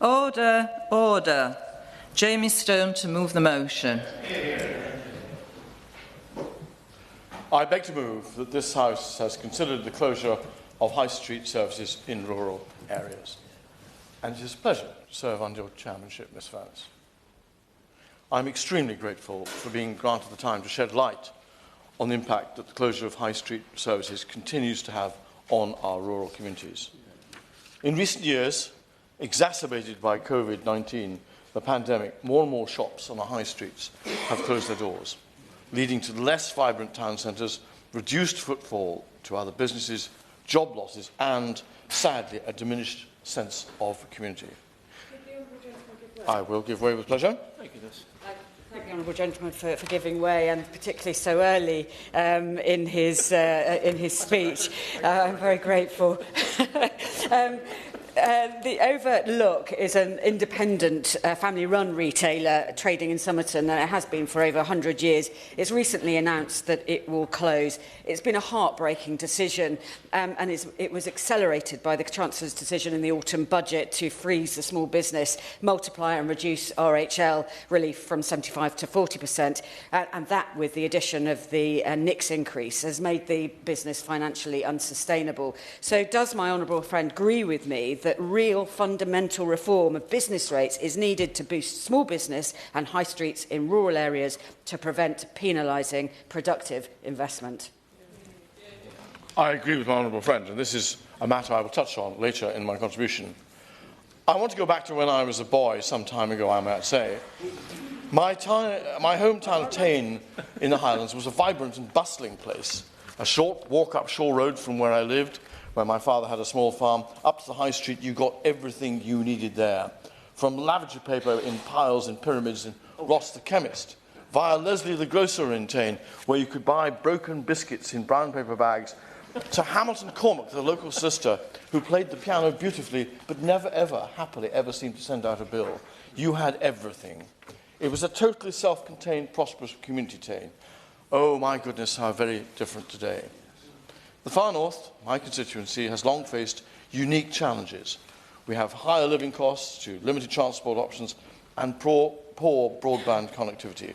Order, order. Jamie Stone to move the motion. I beg to move that this House has considered the closure of high street services in rural areas. And it is a pleasure to serve under your chairmanship, Ms Furness. I'm extremely grateful for being granted the time to shed light on the impact that the closure of high street services continues to have on our rural communities. In recent years, exacerbated by COVID-19, the pandemic, more and more shops on the high streets have closed their doors, leading to less vibrant town centres, reduced footfall to other businesses, job losses and, sadly, a diminished sense of community. I will give way with pleasure. Thank you, Liz. Thank the honourable gentleman for giving way, and particularly so early in his speech. I'm very grateful. The Overlook is an independent family-run retailer trading in Somerton, and it has been for over 100 years. It's recently announced that it will close. It's been a heartbreaking decision, and it was accelerated by the Chancellor's decision in the autumn budget to freeze the small business multiplier and reduce RHL relief from 75% to 40%, and that, with the addition of the NICS increase, has made the business financially unsustainable. So does my honourable friend agree with me that real fundamental reform of business rates is needed to boost small business and high streets in rural areas to prevent penalising productive investment? I agree with my honourable friend, and this is a matter I will touch on later in my contribution. I want to go back to when I was a boy, some time ago, I might say. My hometown of Tain in the Highlands was a vibrant and bustling place. A short walk up Shore Road from where I lived, where my father had a small farm, up to the high street, you got everything you needed there. From lavatory paper in piles and pyramids in Ross the chemist, via Leslie the grocer in Tain, where you could buy broken biscuits in brown paper bags, to Hamilton Cormac, the local sister, who played the piano beautifully, but never ever, happily, ever seemed to send out a bill. You had everything. It was a totally self-contained, prosperous community, Tain. Oh my goodness, how very different today. The far north, my constituency, has long faced unique challenges. We have higher living costs to limited transport options and poor broadband connectivity.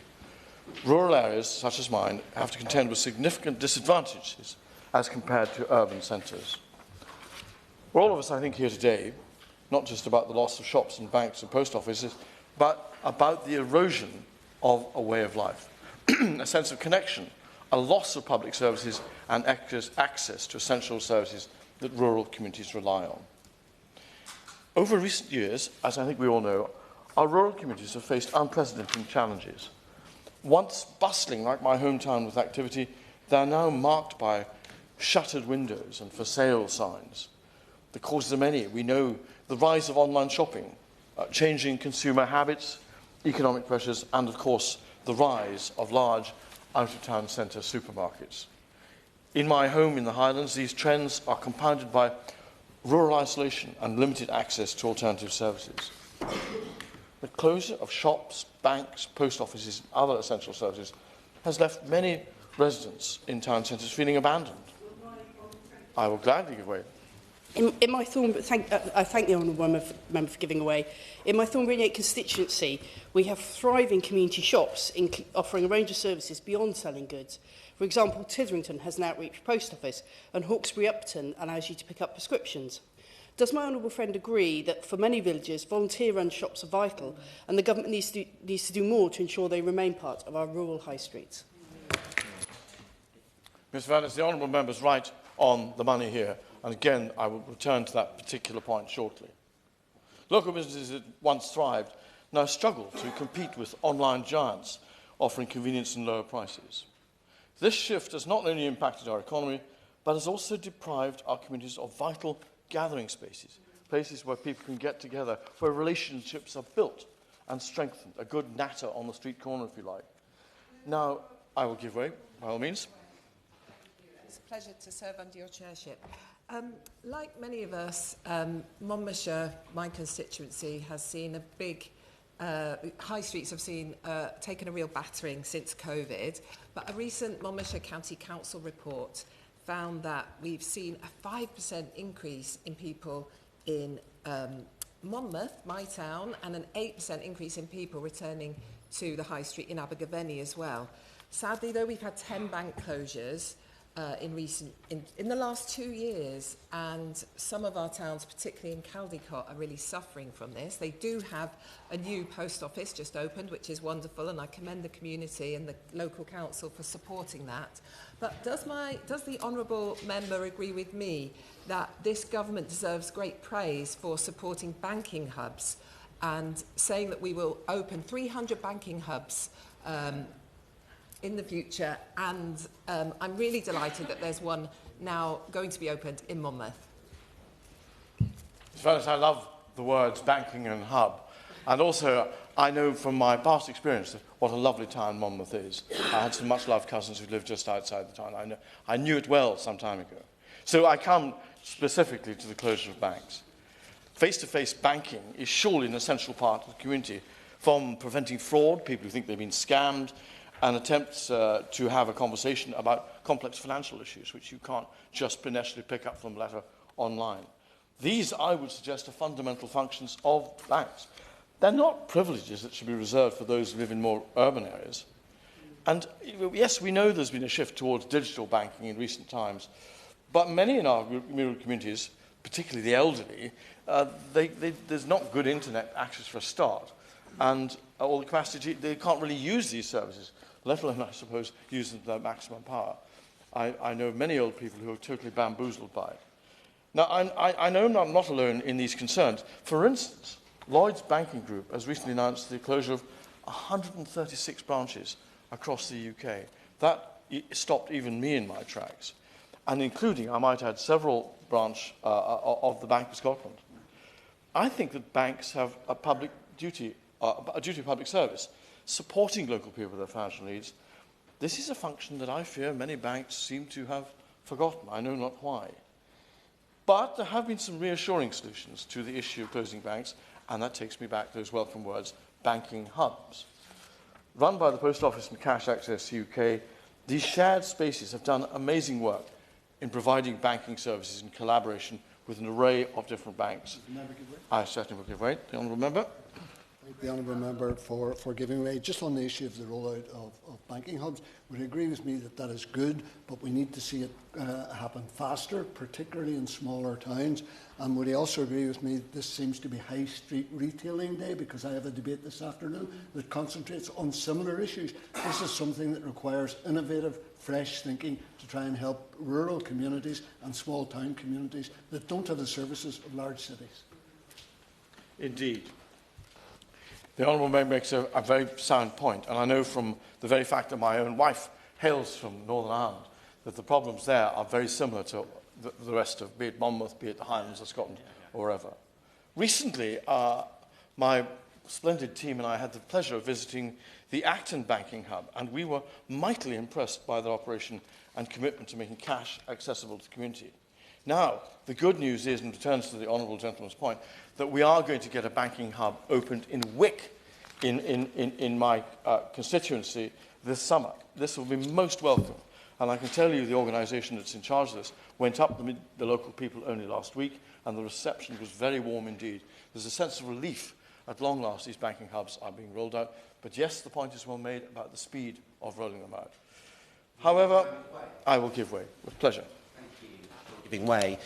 Rural areas, such as mine, have to contend with significant disadvantages as compared to urban centres. For all of us, I think, here today, not just about the loss of shops and banks and post offices, but about the erosion of a way of life, a sense of connection, a loss of public services and access to essential services that rural communities rely on. Over recent years, as I think we all know, our rural communities have faced unprecedented challenges. Once bustling like my hometown with activity, they are now marked by shuttered windows and for sale signs. The causes are many. We know the rise of online shopping, changing consumer habits, economic pressures, and of course the rise of large out-of-town centre supermarkets. In my home in the Highlands, these trends are compounded by rural isolation and limited access to alternative services. The closure of shops, banks, post offices and other essential services has left many residents in town centres feeling abandoned. I will gladly give way. I thank the honourable member for giving away. In my Thornbury 8 constituency, we have thriving community shops offering a range of services beyond selling goods. For example, Titherington has an outreach post office, and Hawkesbury Upton allows you to pick up prescriptions. Does my honourable friend agree that for many villages, volunteer-run shops are vital, and the government needs to do more to ensure they remain part of our rural high streets? Ms Furness, the honourable member is right on the money here. And again, I will return to that particular point shortly. Local businesses that once thrived now struggle to compete with online giants offering convenience and lower prices. This shift has not only impacted our economy, but has also deprived our communities of vital gathering spaces, places where people can get together, where relationships are built and strengthened, a good natter on the street corner, if you like. Now, I will give way, by all means. It's a pleasure to serve under your chairship. Like many of us, Monmouthshire, my constituency, has seen a big high streets have seen taken a real battering since COVID. But a recent Monmouthshire County Council report found that we've seen a 5% increase in people in Monmouth, my town, and an 8% increase in people returning to the high street in Abergavenny as well. Sadly, though, we've had 10 bank closures in the last 2 years, and some of our towns, particularly in Caldecott, are really suffering from this. They do have a new post office just opened, which is wonderful, and I commend the community and the local council for supporting that. But does the honourable member agree with me that this government deserves great praise for supporting banking hubs and saying that we will open 300 banking hubs in the future, and I'm really delighted that there's one now going to be opened in Monmouth. As far as I love the words banking and hub, and also I know from my past experience what a lovely town Monmouth is. I had some much loved cousins who lived just outside the town. I knew it well some time ago. So I come specifically to the closure of banks. Face-to-face banking is surely an essential part of the community, from preventing fraud, people who think they've been scammed, and attempts to have a conversation about complex financial issues, which you can't just inertially pick up from a letter online. These, I would suggest, are fundamental functions of banks. They're not privileges that should be reserved for those who live in more urban areas. And yes, we know there's been a shift towards digital banking in recent times, but many in our rural communities, particularly the elderly, there's not good internet access for a start, and or the capacity, they can't really use these services, let alone, I suppose, use them to their maximum power. I know many old people who are totally bamboozled by it. Now, I know I'm not alone in these concerns. For instance, Lloyds Banking Group has recently announced the closure of 136 branches across the UK. That stopped even me in my tracks, and including, I might add, several branches of the Bank of Scotland. I think that banks have a public duty, a duty of public service, supporting local people with their financial needs. This is a function that I fear many banks seem to have forgotten. I know not why. But there have been some reassuring solutions to the issue of closing banks, and that takes me back to those welcome words, banking hubs. Run by the Post Office and Cash Access UK, these shared spaces have done amazing work in providing banking services in collaboration with an array of different banks. I certainly will give way. The Honourable Member. The Honourable Member for giving way. Just on the issue of the rollout of banking hubs, would you agree with me that that is good, but we need to see it happen faster, particularly in smaller towns? And would you also agree with me that this seems to be High Street Retailing Day, because I have a debate this afternoon that concentrates on similar issues? This is something that requires innovative, fresh thinking to try and help rural communities and small town communities that don't have the services of large cities. Indeed. The Honourable Member makes a very sound point, and I know from the very fact that my own wife hails from Northern Ireland that the problems there are very similar to the rest of, be it Monmouth, be it the Highlands of Scotland, or wherever. Recently, my splendid team and I had the pleasure of visiting the Acton Banking Hub, and we were mightily impressed by their operation and commitment to making cash accessible to the community. Now, the good news is, and returns to the Honourable Gentleman's point, that we are going to get a banking hub opened in Wick in my constituency this summer. This will be most welcome. And I can tell you the organisation that's in charge of this went up to meet the local people only last week, and the reception was very warm indeed. There's a sense of relief. At long last, these banking hubs are being rolled out. But yes, the point is well made about the speed of rolling them out. However, I will give way with pleasure. Giving way.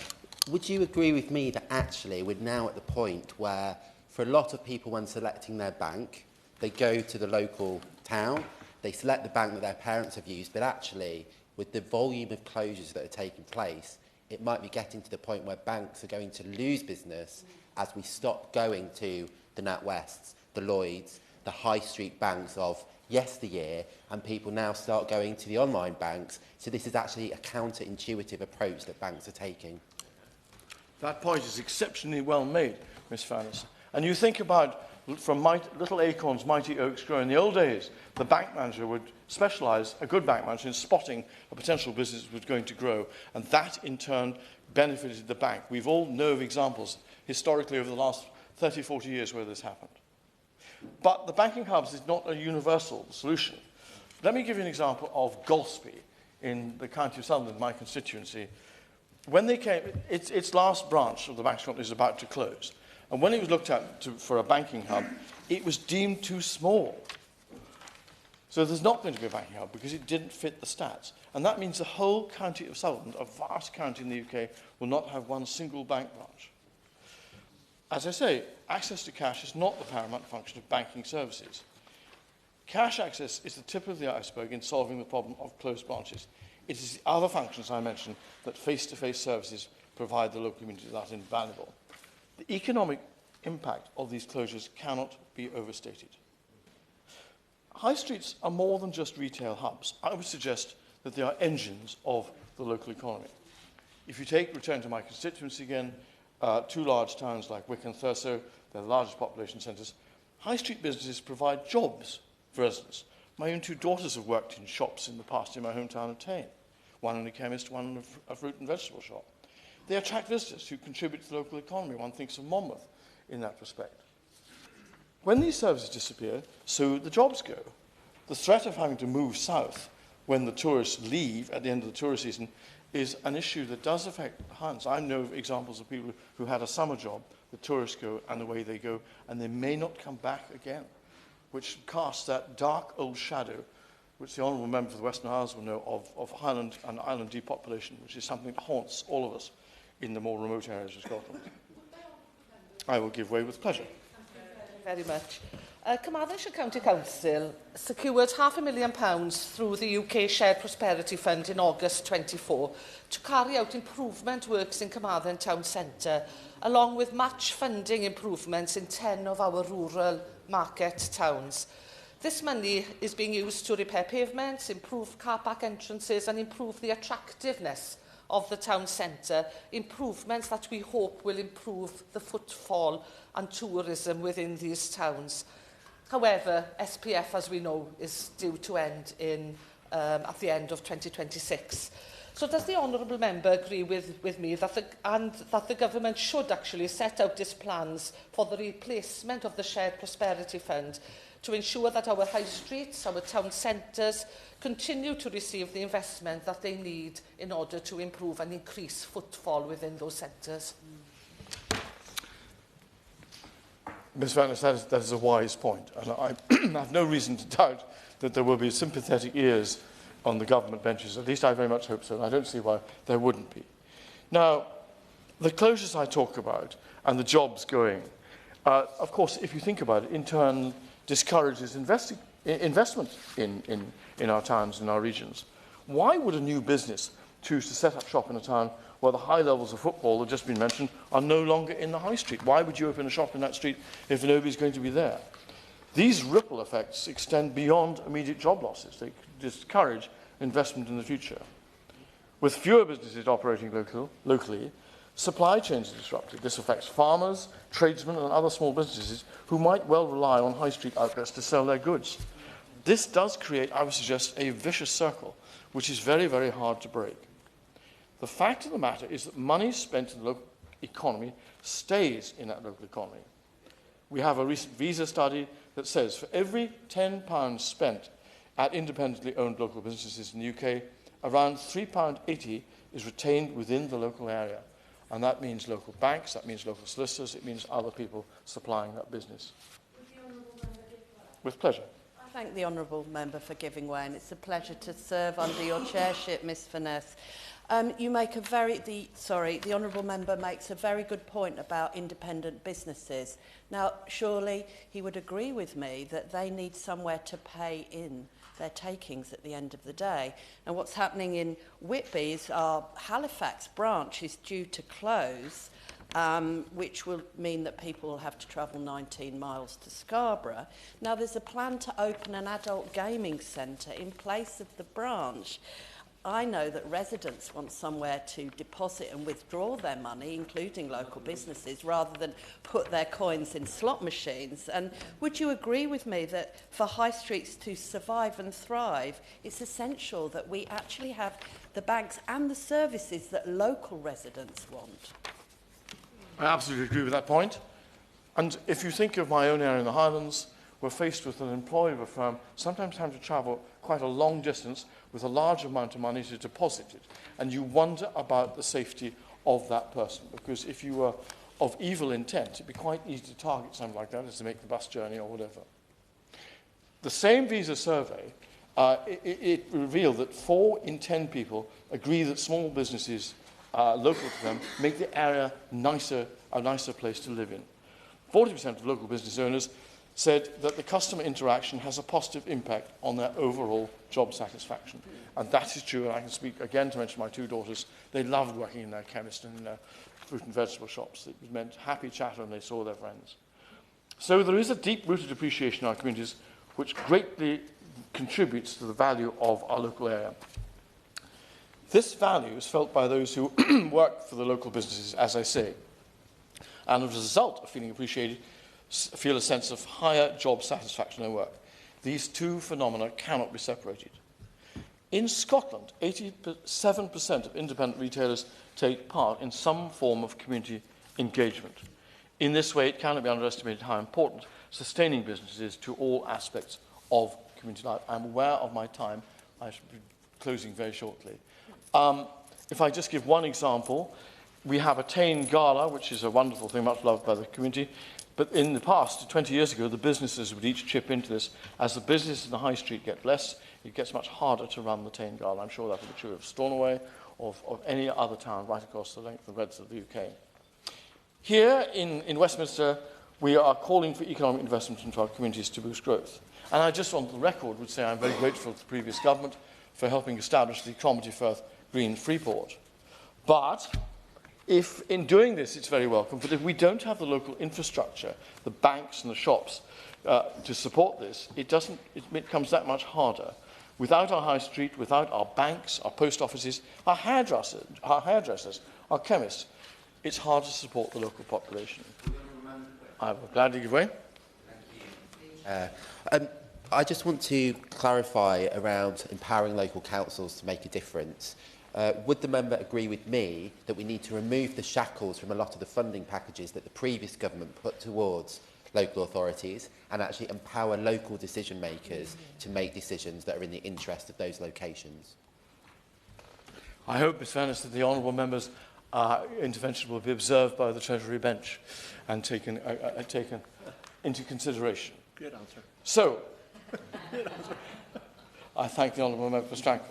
Would you agree with me that actually we're now at the point where, for a lot of people when selecting their bank, they go to the local town, they select the bank that their parents have used, but actually with the volume of closures that are taking place, it might be getting to the point where banks are going to lose business as we stop going to the NatWests, the Lloyds, the high street banks of yesteryear, and people now start going to the online banks. So this is actually a counterintuitive approach that banks are taking. That point is exceptionally well made, Ms. Fannis. And you think about, from little acorns, mighty oaks grow. In the old days, the bank manager would specialise, a good bank manager, in spotting a potential business that was going to grow. And that, in turn, benefited the bank. We've all know of examples, historically, over the last 30, 40 years where this happened. But the banking hubs is not a universal solution. Let me give you an example of Golspie in the county of Sunderland, my constituency. When they came, its last branch of the bank company is about to close. And when it was looked at for a banking hub, it was deemed too small. So there's not going to be a banking hub because it didn't fit the stats. And that means the whole county of Sutherland, a vast county in the UK, will not have one single bank branch. As I say, access to cash is not the paramount function of banking services. Cash access is the tip of the iceberg in solving the problem of closed branches. It is the other functions I mentioned that face-to-face services provide the local community that are invaluable. The economic impact of these closures cannot be overstated. High streets are more than just retail hubs. I would suggest that they are engines of the local economy. If you return to my constituency again, two large towns like Wick and Thurso, they're the largest population centres, high street businesses provide jobs for residents. My own two daughters have worked in shops in the past in my hometown of Tain, one in a chemist, one in a fruit and vegetable shop. They attract visitors who contribute to the local economy. One thinks of Monmouth in that respect. When these services disappear, so the jobs go. The threat of having to move south when the tourists leave at the end of the tourist season is an issue that does affect Highlands. I know of examples of people who had a summer job, the tourists go and away they go, and they may not come back again, which casts that dark old shadow, which the Honourable Member for the Western Isles will know of Highland and island depopulation, which is something that haunts all of us in the more remote areas of Scotland. I will give way with pleasure. Thank you very much. Carmarthenshire County Council secured £500,000 through the UK Shared Prosperity Fund in August 24 to carry out improvement works in Carmarthen Town Centre, along with match funding improvements in 10 of our rural market towns. This money is being used to repair pavements, improve car park entrances and improve the attractiveness of the town centre, improvements that we hope will improve the footfall and tourism within these towns. However, SPF, as we know, is due to end at the end of 2026. So does the Honourable Member agree with me that the Government should actually set out its plans for the replacement of the Shared Prosperity Fund to ensure that our high streets, our town centres, continue to receive the investment that they need in order to improve and increase footfall within those centres? Ms Vance, that is a wise point, and I have no reason to doubt that there will be sympathetic ears on the government benches. At least I very much hope so, and I don't see why there wouldn't be. Now, the closures I talk about and the jobs going, of course, if you think about it, in turn discourages investment in our towns, in our regions. Why would a new business choose to set up shop in a town where the high levels of football that have just been mentioned are no longer in the high street? Why would you open a shop in that street if nobody's going to be there? These ripple effects extend beyond immediate job losses. They discourage investment in the future. With fewer businesses operating locally, supply chains are disrupted. This affects farmers, tradesmen and other small businesses who might well rely on high street outlets to sell their goods. This does create, I would suggest, a vicious circle, which is very, very hard to break. The fact of the matter is that money spent in the local economy stays in that local economy. We have a recent Visa study that says for every £10 spent at independently owned local businesses in the UK, around £3.80 is retained within the local area. And that means local banks, that means local solicitors, it means other people supplying that business. With pleasure. I thank the Honourable Member for giving way, and it's a pleasure to serve under your chairship, Ms Furness. The Honourable Member makes a very good point about independent businesses. Now, surely he would agree with me that they need somewhere to pay in their takings at the end of the day. And what's happening in Whitby is our Halifax branch is due to close, which will mean that people will have to travel 19 miles to Scarborough. Now, there's a plan to open an adult gaming centre in place of the branch. I know that residents want somewhere to deposit and withdraw their money, including local businesses, rather than put their coins in slot machines. And would you agree with me that for high streets to survive and thrive, it's essential that we actually have the banks and the services that local residents want? I absolutely agree with that point. And if you think of my own area in the Highlands, we're faced with an employee of a firm, sometimes having to travel quite a long distance with a large amount of money to deposit it. And you wonder about the safety of that person. Because if you were of evil intent, it'd be quite easy to target something like that as to make the bus journey or whatever. The same visa survey, it revealed that 4 in 10 people agree that small businesses local to them make the area a nicer place to live in. 40% of local business owners said that the customer interaction has a positive impact on their overall job satisfaction. And that is true, and I can speak again to mention my 2 daughters. They loved working in their chemist and in their fruit and vegetable shops. It meant happy chatter when they saw their friends. So there is a deep-rooted appreciation in our communities which greatly contributes to the value of our local area. This value is felt by those who work for the local businesses, as I say, and as a result of feeling appreciated, feel a sense of higher job satisfaction in their work. These 2 phenomena cannot be separated. In Scotland, 87% of independent retailers take part in some form of community engagement. In this way, it cannot be underestimated how important sustaining business is to all aspects of community life. I'm aware of my time. I should be closing very shortly. If I just give one example, we have a Tain Gala, which is a wonderful thing, much loved by the community. But in the past, 20 years ago, the businesses would each chip into this. As the businesses in the high street get less, it gets much harder to run the Tain Gala. I'm sure that will be true of Stornoway or of any other town right across the length and breadth of the UK. Here in Westminster, we are calling for economic investment into our communities to boost growth. And I just on the record would say I'm very grateful to the previous government for helping establish the Cromarty Firth Green Freeport. But if in doing this it's very welcome, but if we don't have the local infrastructure, the banks and the shops to support this, it becomes that much harder. Without our high street, without our banks, our post offices, our hairdressers, our chemists, it's hard to support the local population. I will gladly give way. I just want to clarify around empowering local councils to make a difference. Would the member agree with me that we need to remove the shackles from a lot of the funding packages that the previous government put towards local authorities and actually empower local decision makers to make decisions that are in the interest of those locations? I hope, Ms Furness, that the honourable member's intervention will be observed by the Treasury bench and taken into consideration. Good answer. So, I thank the honourable member for strength.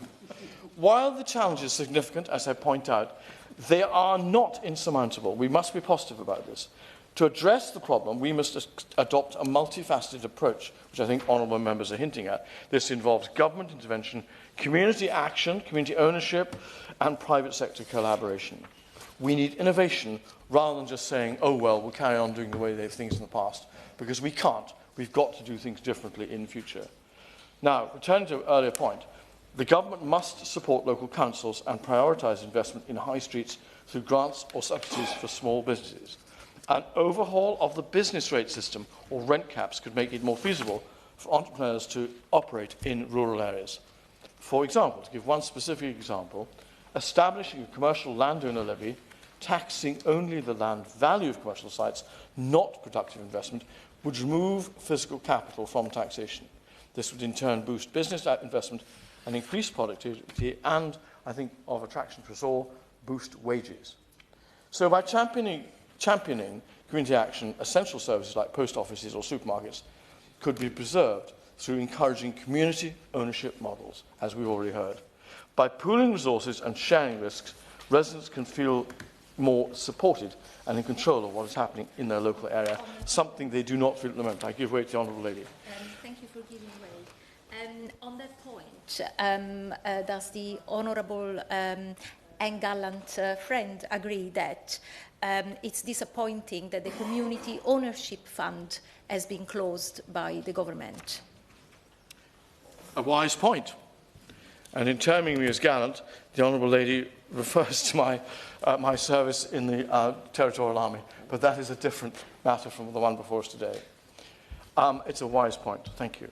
While the challenge is significant, as I point out, they are not insurmountable. We must be positive about this. To address the problem, we must adopt a multifaceted approach, which I think honourable members are hinting at. This involves government intervention, community action, community ownership, and private sector collaboration. We need innovation rather than just saying, oh, well, we'll carry on doing the way they've things in the past, because we can't. We've got to do things differently in future. Now, returning to an earlier point, the government must support local councils and prioritise investment in high streets through grants or subsidies for small businesses. An overhaul of the business rate system or rent caps could make it more feasible for entrepreneurs to operate in rural areas. For example, to give one specific example, establishing a commercial landowner levy, taxing only the land value of commercial sites, not productive investment, would remove physical capital from taxation. This would in turn boost business investment and increase productivity and, I think, of attraction to us all, boost wages. So by championing community action, essential services like post offices or supermarkets could be preserved through encouraging community ownership models, as we've already heard. By pooling resources and sharing risks, residents can feel more supported and in control of what is happening in their local area, something they do not feel at the moment. I give way to the Honourable Lady. Thank you for giving way. On that point, does the Honourable and gallant friend agree that it's disappointing that the Community Ownership Fund has been closed by the government? A wise point. And in terming me as gallant, the Honourable Lady refers to my service in the Territorial Army, but that is a different matter from the one before us today. It's a wise point. Thank you.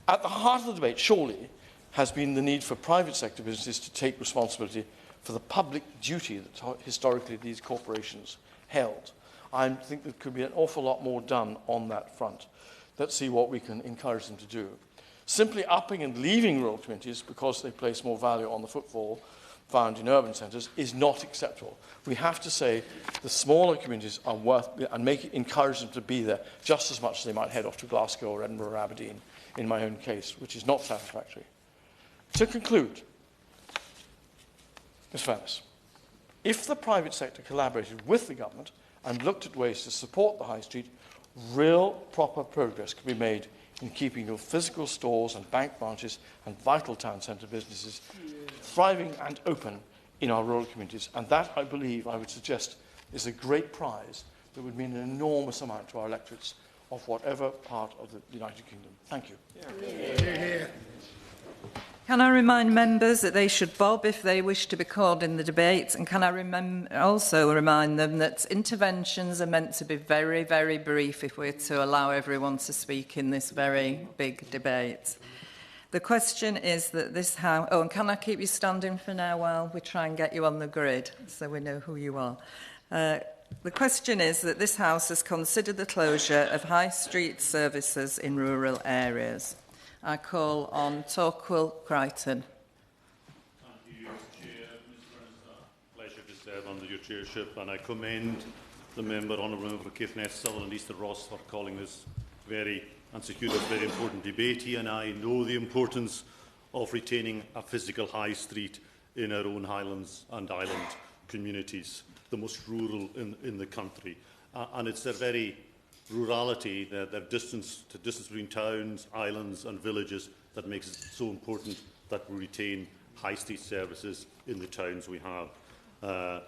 At the heart of the debate, surely, has been the need for private sector businesses to take responsibility for the public duty that historically these corporations held. I think there could be an awful lot more done on that front. Let's see what we can encourage them to do. Simply upping and leaving rural communities because they place more value on the footfall found in urban centres is not acceptable. We have to say the smaller communities are worth, and encourage them to be there just as much as they might head off to Glasgow or Edinburgh or Aberdeen, in my own case, which is not satisfactory. To conclude, Ms Furness, if the private sector collaborated with the government and looked at ways to support the high street, real proper progress could be made in keeping your physical stores and bank branches and vital town centre businesses thriving and open in our rural communities. And that, I believe, I would suggest, is a great prize that would mean an enormous amount to our electorates of whatever part of the United Kingdom. Thank you. Yeah. Can I remind members that they should bob if they wish to be called in the debate? And can I also remind them that interventions are meant to be very, very brief if we're to allow everyone to speak in this very big debate. The question is that this House... Oh, and can I keep you standing for now while we try and get you on the grid so we know who you are? The question is that this House has considered the closure of high street services in rural areas. I call on Torquil Crichton. Thank you, Chair. Mr. Pleasure to serve under your chairship, and I commend the member, Honourable Member for Caithness, Sutherland, Easter Ross, for calling this very important debate here, and I know the importance of retaining a physical high street in our own Highlands and Island communities, the most rural in the country. And it's their very rurality, their distance between towns, islands and villages that makes it so important that we retain high street services in the towns we have.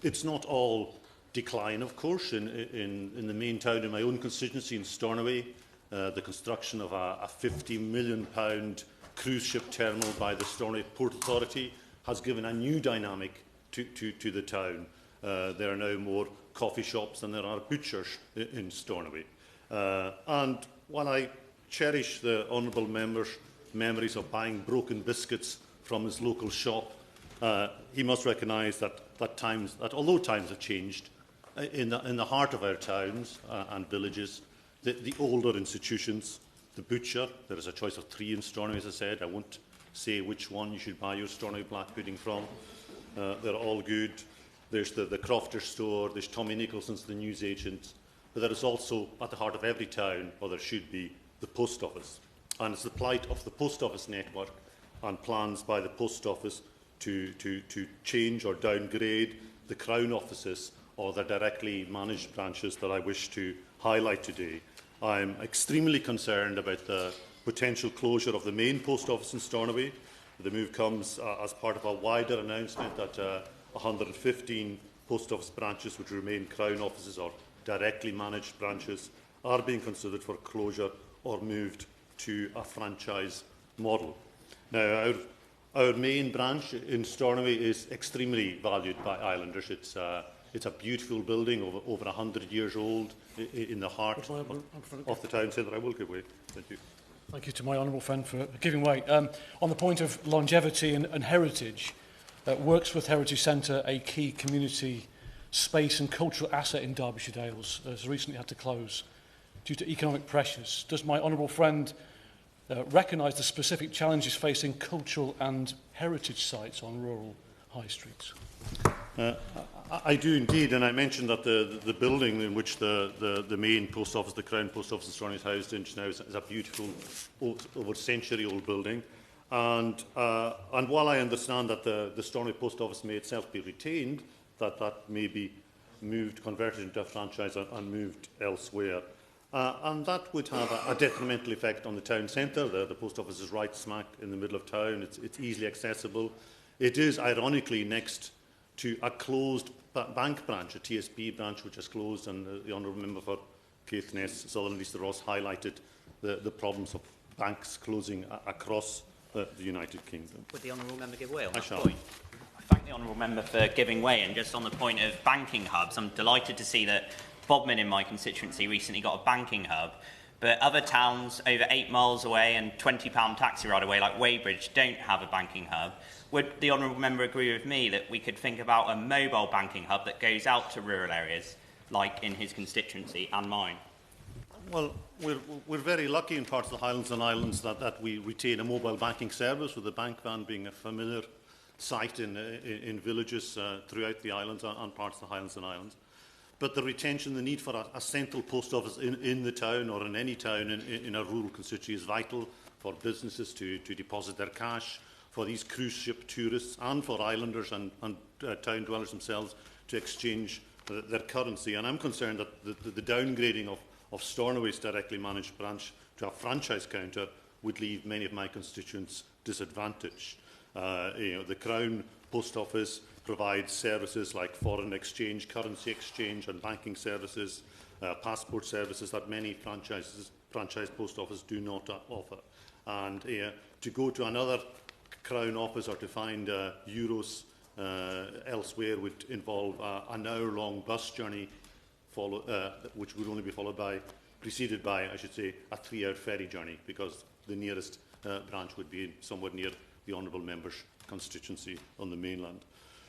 It's not all decline, of course. In the main town in my own constituency, in Stornoway, the construction of a £50 million cruise ship terminal by the Stornoway Port Authority has given a new dynamic to the town. There are now more coffee shops than there are butchers in Stornoway. And while I cherish the honourable member's memories of buying broken biscuits from his local shop, he must recognise that although times have changed, in the heart of our towns and villages, the older institutions, the butcher, there is a choice of 3 in Stornoway, as I said. I won't say which one you should buy your Stornoway black pudding from. They're all good. There's the Crofter store, there's Tommy Nicholson's, the newsagent, but there is also, at the heart of every town, or there should be, the post office. And it's the plight of the post office network and plans by the post office to change or downgrade the Crown offices or the directly managed branches that I wish to highlight today. I'm extremely concerned about the potential closure of the main post office in Stornoway. The move comes as part of a wider announcement that 115 post office branches which remain Crown offices or directly managed branches are being considered for closure or moved to a franchise model. Now, our main branch in Stornoway is extremely valued by Islanders. It's a beautiful building, over 100 years old, in the heart of the town centre. I will give way. Thank you. Thank you to my honourable friend for giving way. On the point of longevity and heritage, Worksworth Heritage Centre, a key community space and cultural asset in Derbyshire Dales, has recently had to close due to economic pressures. Does my honourable friend recognise the specific challenges facing cultural and heritage sites on rural high streets? I do indeed, and I mentioned that the building in which the main post office, the Crown Post Office in Stornoway is housed in now is a beautiful, over century-old building. And while I understand that the Stornoway Post Office may itself be retained, that may be moved, converted into a franchise and moved elsewhere. And that would have a detrimental effect on the town centre. The post office is right smack in the middle of town. It's easily accessible. It is, ironically, next to a closed bank branch, a TSB branch, which has closed, and the honourable member for Caithness, Sutherland, Easter Ross, highlighted the problems of banks closing across the United Kingdom. Would the honourable member give way on that shall. point? I thank the honourable member for giving way, and just on the point of banking hubs, I'm delighted to see that Bodmin in my constituency recently got a banking hub, but other towns over 8 miles away and £20 taxi ride away like Weybridge don't have a banking hub. Would the honourable member agree with me that we could think about a mobile banking hub that goes out to rural areas, like in his constituency and mine? Well, we're very lucky in parts of the Highlands and Islands that we retain a mobile banking service, with the bank van being a familiar site in villages throughout the islands and parts of the Highlands and Islands. But the retention, the need for a central post office in the town or in any town in a rural constituency is vital for businesses to deposit their cash, for these cruise ship tourists and for islanders and town dwellers themselves to exchange their currency. And I'm concerned that the downgrading of Stornoway's directly managed branch to a franchise counter would leave many of my constituents disadvantaged. The Crown Post Office provides services like foreign exchange, currency exchange and banking services, passport services that many franchise post offices do not offer. And to go to another Crown office or to find euros elsewhere would involve an hour-long bus journey, which would only be preceded by, I should say, a 3-hour ferry journey, because the nearest branch would be somewhere near the Honourable Member's constituency on the mainland.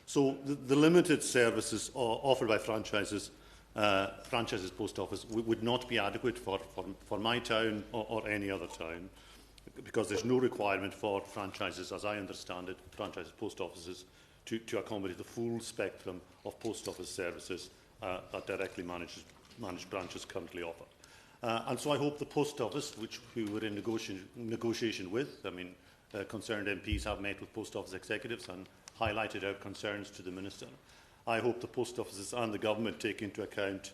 So the limited services offered by franchises post office would not be adequate for my town or any other town, because there's no requirement for franchises, as I understand it, franchises post offices, to accommodate the full spectrum of post office services that directly managed branches currently offer. And so I hope the post office, who we're in negotiation with, concerned MPs have met with post office executives and highlighted our concerns to the Minister. I hope the post offices and the government take into account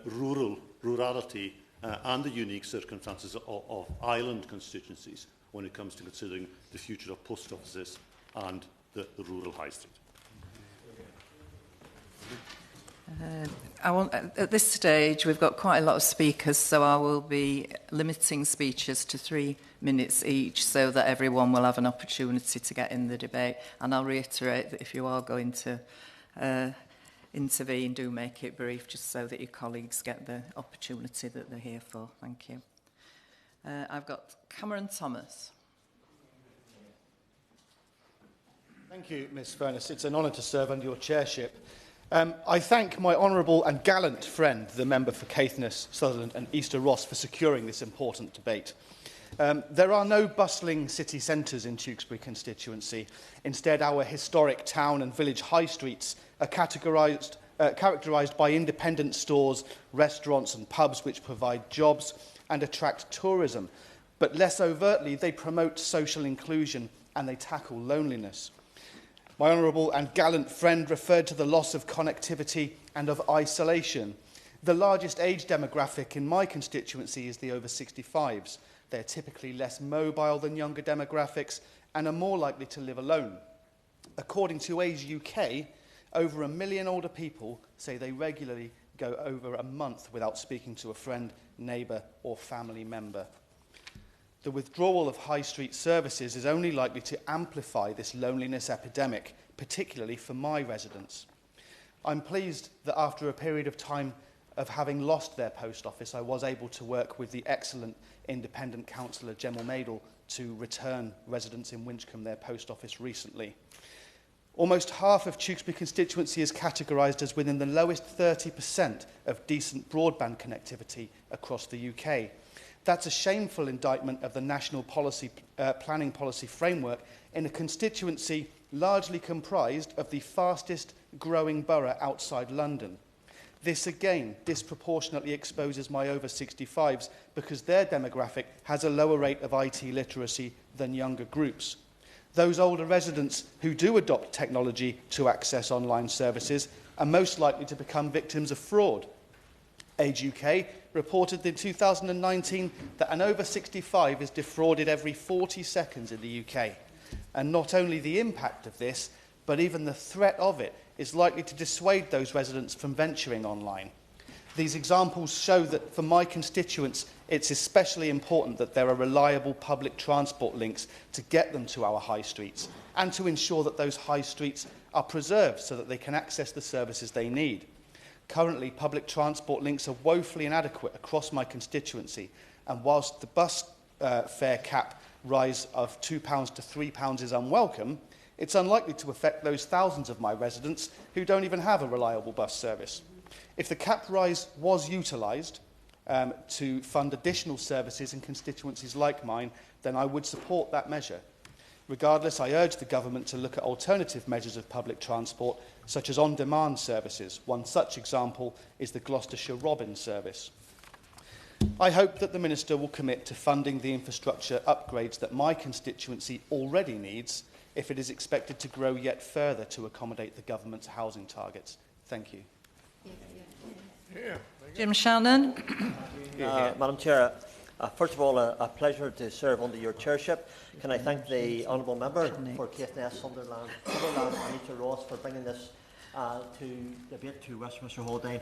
rurality and the unique circumstances of island constituencies when it comes to considering the future of post offices and the rural high street. At this stage, we've got quite a lot of speakers, so I will be limiting speeches to 3 minutes each so that everyone will have an opportunity to get in the debate. And I'll reiterate that if you are going to intervene, do make it brief, just so that your colleagues get the opportunity that they're here for. Thank you. I've got Cameron Thomas. Thank you, Ms Furness. It's an honour to serve under your chairship. I thank my honourable and gallant friend, the member for Caithness, Sutherland and Easter Ross, for securing this important debate. There are no bustling city centres in Tewkesbury constituency. Instead, our historic town and village high streets are characterised by independent stores, restaurants and pubs which provide jobs and attract tourism. But less overtly, they promote social inclusion and they tackle loneliness. My honourable and gallant friend referred to the loss of connectivity and of isolation. The largest age demographic in my constituency is the over 65s. They're typically less mobile than younger demographics and are more likely to live alone. According to Age UK, over 1 million older people say they regularly go over a month without speaking to a friend, neighbour or family member. The withdrawal of high street services is only likely to amplify this loneliness epidemic, particularly for my residents. I'm pleased that after a period of time of having lost their post office, I was able to work with the excellent independent councillor, Gemma Madel, to return residents in Winchcombe their post office recently. Almost half of Tewkesbury constituency is categorised as within the lowest 30% of decent broadband connectivity across the UK. That's a shameful indictment of the national planning policy framework in a constituency largely comprised of the fastest growing borough outside London. This again disproportionately exposes my over 65s because their demographic has a lower rate of IT literacy than younger groups. Those older residents who do adopt technology to access online services are most likely to become victims of fraud. Age UK reported in 2019 that an over 65 is defrauded every 40 seconds in the UK. And not only the impact of this, but even the threat of it is likely to dissuade those residents from venturing online. These examples show that for my constituents, it's especially important that there are reliable public transport links to get them to our high streets and to ensure that those high streets are preserved so that they can access the services they need. Currently, public transport links are woefully inadequate across my constituency, and whilst the bus fare cap rise of £2 to £3 is unwelcome, it's unlikely to affect those thousands of my residents who don't even have a reliable bus service. If the cap rise was utilised to fund additional services in constituencies like mine, then I would support that measure. Regardless, I urge the Government to look at alternative measures of public transport, such as on-demand services. One such example is the Gloucestershire Robin service. I hope that the Minister will commit to funding the infrastructure upgrades that my constituency already needs if it is expected to grow yet further to accommodate the Government's housing targets. Thank you. Jim Shannon. Madam Chair, first of all, a pleasure to serve under your chairship. Can I thank the honourable member for Caithness, Sunderland and Anita Ross for bringing this to debate to Westminster Hall day.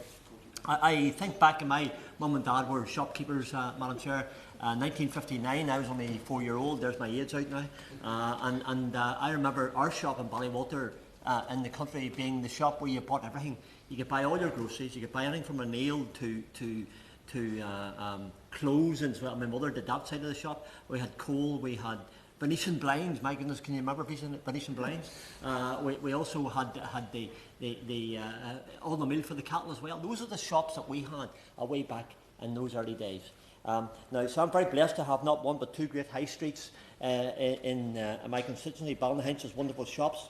I think back when my mum and dad were shopkeepers, Madam Chair. 1959, I was only 4-year-old. There's my age out now. I remember our shop in Ballywalter in the country being the shop where you bought everything. You could buy all your groceries. You could buy anything from a nail to clothes, and so my mother did that side of the shop. We had coal. We had Venetian blinds. My goodness, can you remember Venetian blinds? We also had all the milk for the cattle as well. Those are the shops that we had way back in those early days. So I'm very blessed to have not one but two great high streets in my constituency. Ballinhinch has wonderful shops.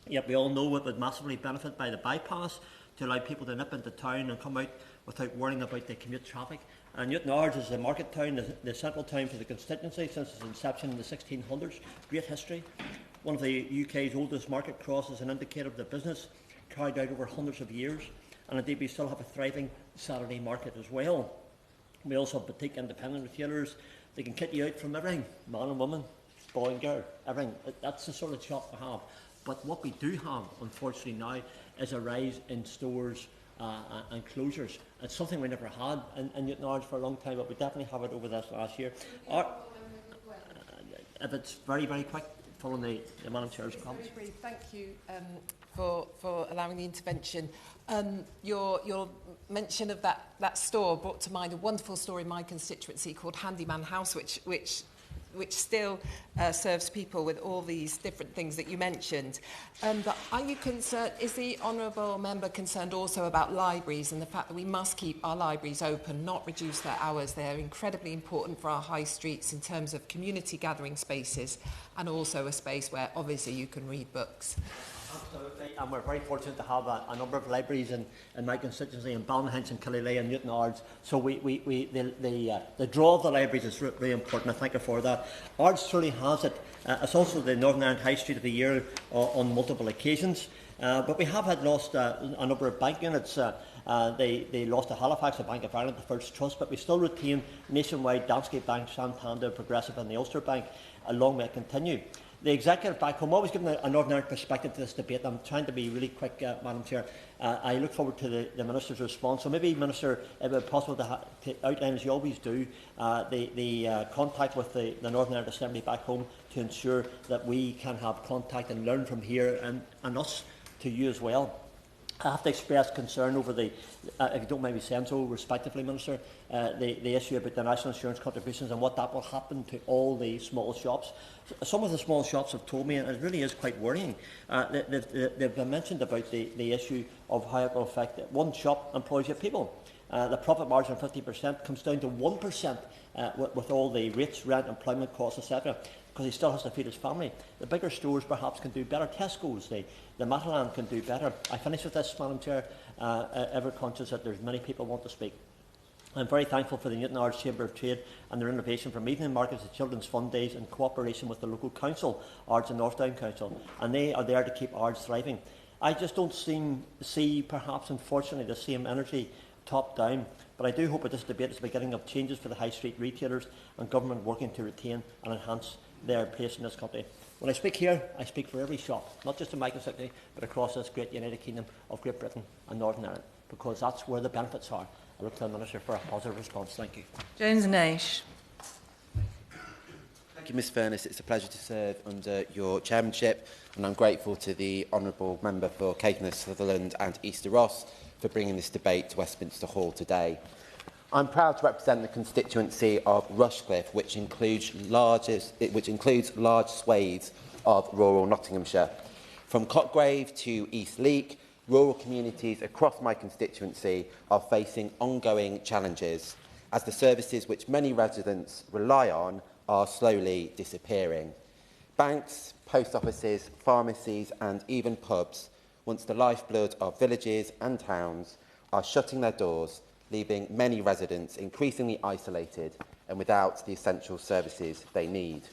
Yet we all know it would massively benefit by the bypass to allow people to nip into town and come out without worrying about the commute traffic. And Newton Ards is the market town, the central town for the constituency since its inception in the 1600s. Great history. One of the UK's oldest market crosses, an indicator of the business, carried out over hundreds of years. And indeed we still have a thriving Saturday market as well. We also have boutique independent retailers. They can kit you out from everything, man and woman, boy and girl, everything. That's the sort of shop we have. But what we do have, unfortunately now, is a rise in stores and closures. It's something we never had in Newton Ards for a long time, but we definitely have it over this last year. If it's very, very quick, following the Madam Chair's comments. Very brief. Thank you for allowing the intervention. Your mention of that store brought to mind a wonderful store in my constituency called Handyman House, which still serves people with all these different things that you mentioned. But are you concerned, is the honourable member concerned also about libraries and the fact that we must keep our libraries open, not reduce their hours? They're incredibly important for our high streets in terms of community gathering spaces and also a space where obviously you can read books. Absolutely, and we're very fortunate to have a number of libraries in my constituency, in Ballinhinch and Killyleagh and Newton Ards. So the draw of the libraries is really important. I thank you for that. Ards truly has it. It's also the Northern Ireland High Street of the Year on multiple occasions. But we have had lost a number of bank units. They lost to Halifax, the Bank of Ireland, the First Trust, but we still retain nationwide Danske Bank, Santander, Progressive and the Ulster Bank. A long way to continue. The executive back home, always giving a Northern Ireland perspective to this debate. I'm trying to be really quick, Madam Chair. I look forward to the Minister's response. So maybe, Minister, if it be possible to outline, as you always do, the contact with the Northern Ireland Assembly back home to ensure that we can have contact and learn from here and us to you as well. I have to express concern over if you don't mind me saying so respectively, Minister, the issue about the national insurance contributions and what that will happen to all the small shops. Some of the small shops have told me, and it really is quite worrying, they've mentioned about the issue of how it will affect one shop employs your people. The profit margin of 50% comes down to 1% with all the rates, rent, employment costs, etc., because he still has to feed his family. The bigger stores perhaps can do better. Tesco's, the Matalan can do better. I finish with this, Madam Chair, ever conscious that there's many people who want to speak. I'm very thankful for the Newton Ards Chamber of Trade and their innovation from evening markets to children's fun days in cooperation with the local council, Ards and North Down Council, and they are there to keep Ards thriving. I just don't see, perhaps unfortunately, the same energy top down, but I do hope that this debate is the beginning of changes for the high street retailers and government working to retain and enhance their place in this country. When I speak here, I speak for every shop, not just in my constituency, but across this great United Kingdom of Great Britain and Northern Ireland, because that's where the benefits are. I look to the Minister for a positive response. Thank you. James Nash. Thank you, Ms Furness. It's a pleasure to serve under your chairmanship, and I'm grateful to the honourable member for Caithness, Sutherland and Easter Ross for bringing this debate to Westminster Hall today. I'm proud to represent the constituency of Rushcliffe, which includes large swathes of rural Nottinghamshire. From Cotgrave to East Leek, rural communities across my constituency are facing ongoing challenges as the services which many residents rely on are slowly disappearing. Banks, post offices, pharmacies and even pubs, once the lifeblood of villages and towns, are shutting their doors, leaving many residents increasingly isolated and without the essential services they need.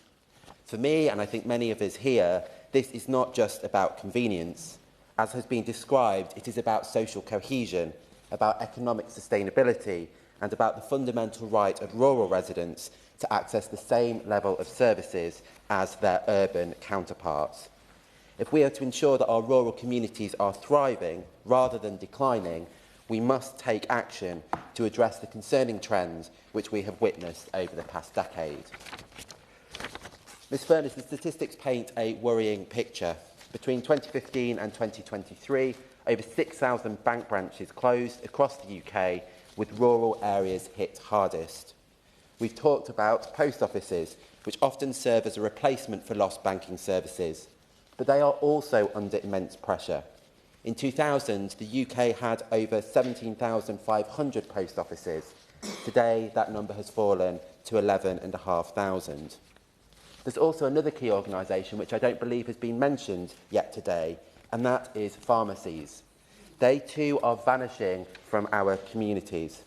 For me, and I think many of us here, this is not just about convenience. As has been described, it is about social cohesion, about economic sustainability, and about the fundamental right of rural residents to access the same level of services as their urban counterparts. If we are to ensure that our rural communities are thriving rather than declining, we must take action to address the concerning trends which we have witnessed over the past decade. Ms Furness, the statistics paint a worrying picture. Between 2015 and 2023, over 6,000 bank branches closed across the UK, with rural areas hit hardest. We've talked about post offices, which often serve as a replacement for lost banking services, but they are also under immense pressure. In 2000, the UK had over 17,500 post offices. Today, that number has fallen to 11,500. There's also another key organisation which I don't believe has been mentioned yet today, and that is pharmacies. They too are vanishing from our communities.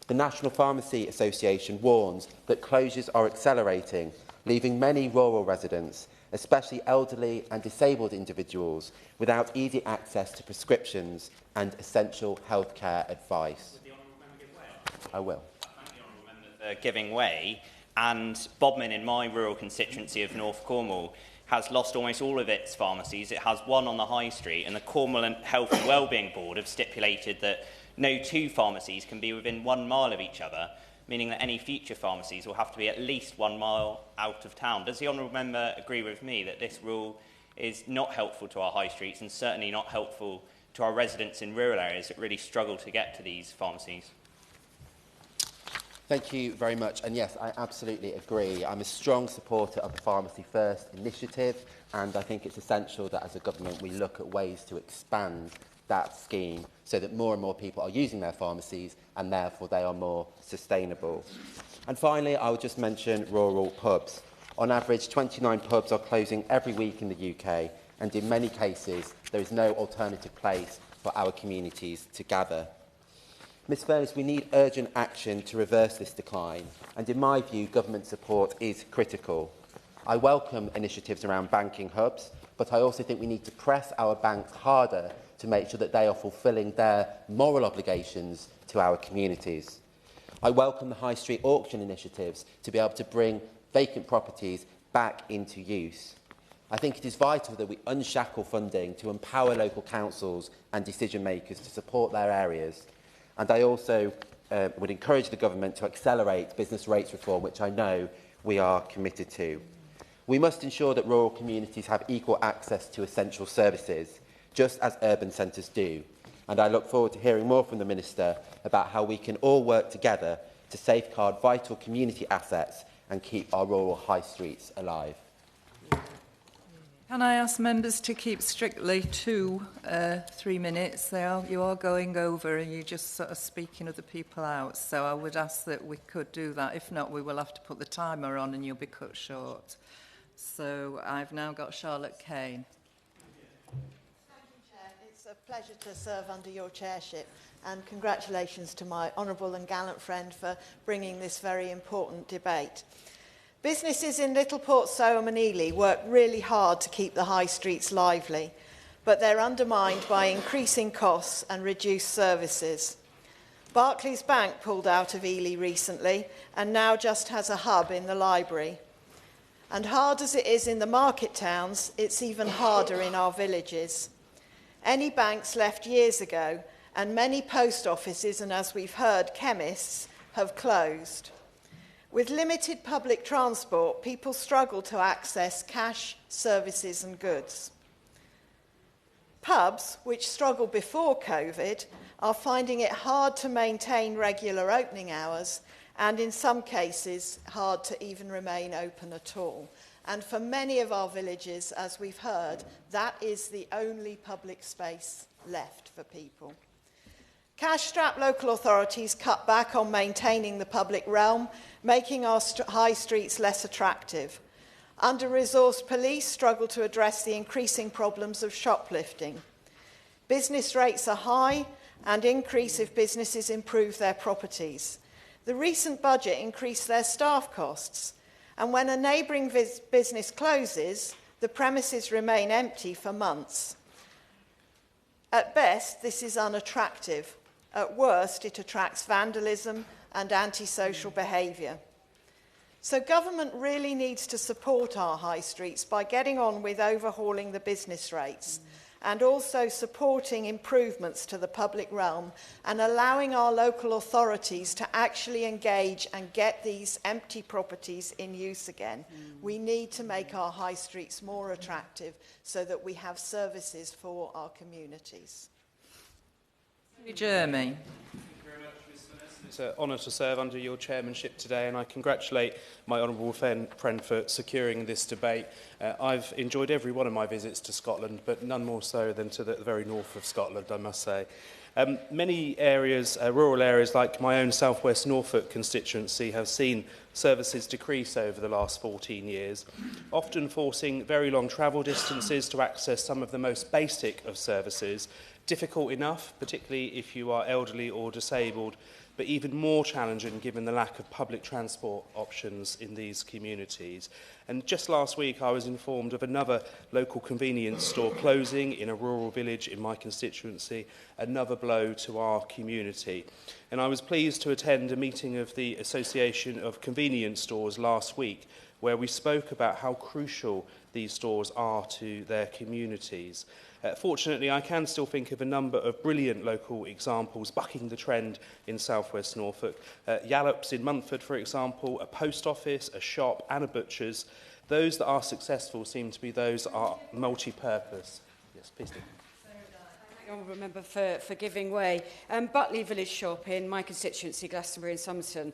The National Pharmacy Association warns that closures are accelerating, leaving many rural residents, especially elderly and disabled individuals, without easy access to prescriptions and essential healthcare advice. I will. Thank the Honourable Member for giving way. And Bodmin, in my rural constituency of North Cornwall, has lost almost all of its pharmacies. It has one on the High Street, and the Cornwall Health and Wellbeing Board have stipulated that no two pharmacies can be within 1 mile of each other, meaning that any future pharmacies will have to be at least 1 mile out of town. Does the Honourable Member agree with me that this rule is not helpful to our high streets and certainly not helpful to our residents in rural areas that really struggle to get to these pharmacies? Thank you very much. And yes, I absolutely agree. I'm a strong supporter of the Pharmacy First initiative, and I think it's essential that as a government we look at ways to expand that scheme so that more and more people are using their pharmacies and therefore they are more sustainable. And finally, I would just mention rural pubs. On average, 29 pubs are closing every week in the UK, and in many cases there is no alternative place for our communities to gather. Ms Furness, we need urgent action to reverse this decline, and in my view, government support is critical. I welcome initiatives around banking hubs, but I also think we need to press our banks harder to make sure that they are fulfilling their moral obligations to our communities. I welcome the high street auction initiatives to be able to bring vacant properties back into use. I think it is vital that we unshackle funding to empower local councils and decision makers to support their areas. And I also would encourage the government to accelerate business rates reform, which I know we are committed to. We must ensure that rural communities have equal access to essential services, just as urban centres do. And I look forward to hearing more from the Minister about how we can all work together to safeguard vital community assets and keep our rural high streets alive. Can I ask members to keep strictly to 3 minutes? You are going over and you're just sort of speaking other people out. So I would ask that we could do that. If not, we will have to put the timer on and you'll be cut short. So I've now got Charlotte Kane. It's a pleasure to serve under your chairship, and congratulations to my honourable and gallant friend for bringing this very important debate. Businesses in Littleport, Soham and Ely work really hard to keep the high streets lively, but they're undermined by increasing costs and reduced services. Barclays Bank pulled out of Ely recently and now just has a hub in the library. And hard as it is in the market towns, it's even harder in our villages. Any banks left years ago, and many post offices and, as we've heard, chemists have closed. With limited public transport, people struggle to access cash, services and goods. Pubs, which struggled before COVID, are finding it hard to maintain regular opening hours and, in some cases, hard to even remain open at all. And for many of our villages, as we've heard, that is the only public space left for people. Cash-strapped local authorities cut back on maintaining the public realm, making our high streets less attractive. Under-resourced police struggle to address the increasing problems of shoplifting. Business rates are high and increase if businesses improve their properties. The recent budget increased their staff costs, and when a neighbouring business closes, the premises remain empty for months. At best, this is unattractive. At worst, it attracts vandalism and antisocial behaviour. So government really needs to support our high streets by getting on with overhauling the business rates and also supporting improvements to the public realm and allowing our local authorities to actually engage and get these empty properties in use again. We need to make our high streets more attractive so that we have services for our communities. Jeremy. It's an honour to serve under your chairmanship today, and I congratulate my honourable friend for securing this debate. I've enjoyed every one of my visits to Scotland, but none more so than to the very north of Scotland, I must say. Many areas, rural areas like my own South West Norfolk constituency, have seen services decrease over the last 14 years, often forcing very long travel distances to access some of the most basic of services. Difficult enough, particularly if you are elderly or disabled, but even more challenging given the lack of public transport options in these communities. And just last week I was informed of another local convenience store closing in a rural village in my constituency, another blow to our community. And I was pleased to attend a meeting of the Association of Convenience Stores last week, where we spoke about how crucial these stores are to their communities. Fortunately, I can still think of a number of brilliant local examples bucking the trend in South West Norfolk. Yallop's in Montford, for example, a post office, a shop and a butcher's. Those that are successful seem to be those that are multi-purpose. Yes, please do. Honourable Member for giving way. Butley Village Shop in my constituency, Glastonbury and Somerton,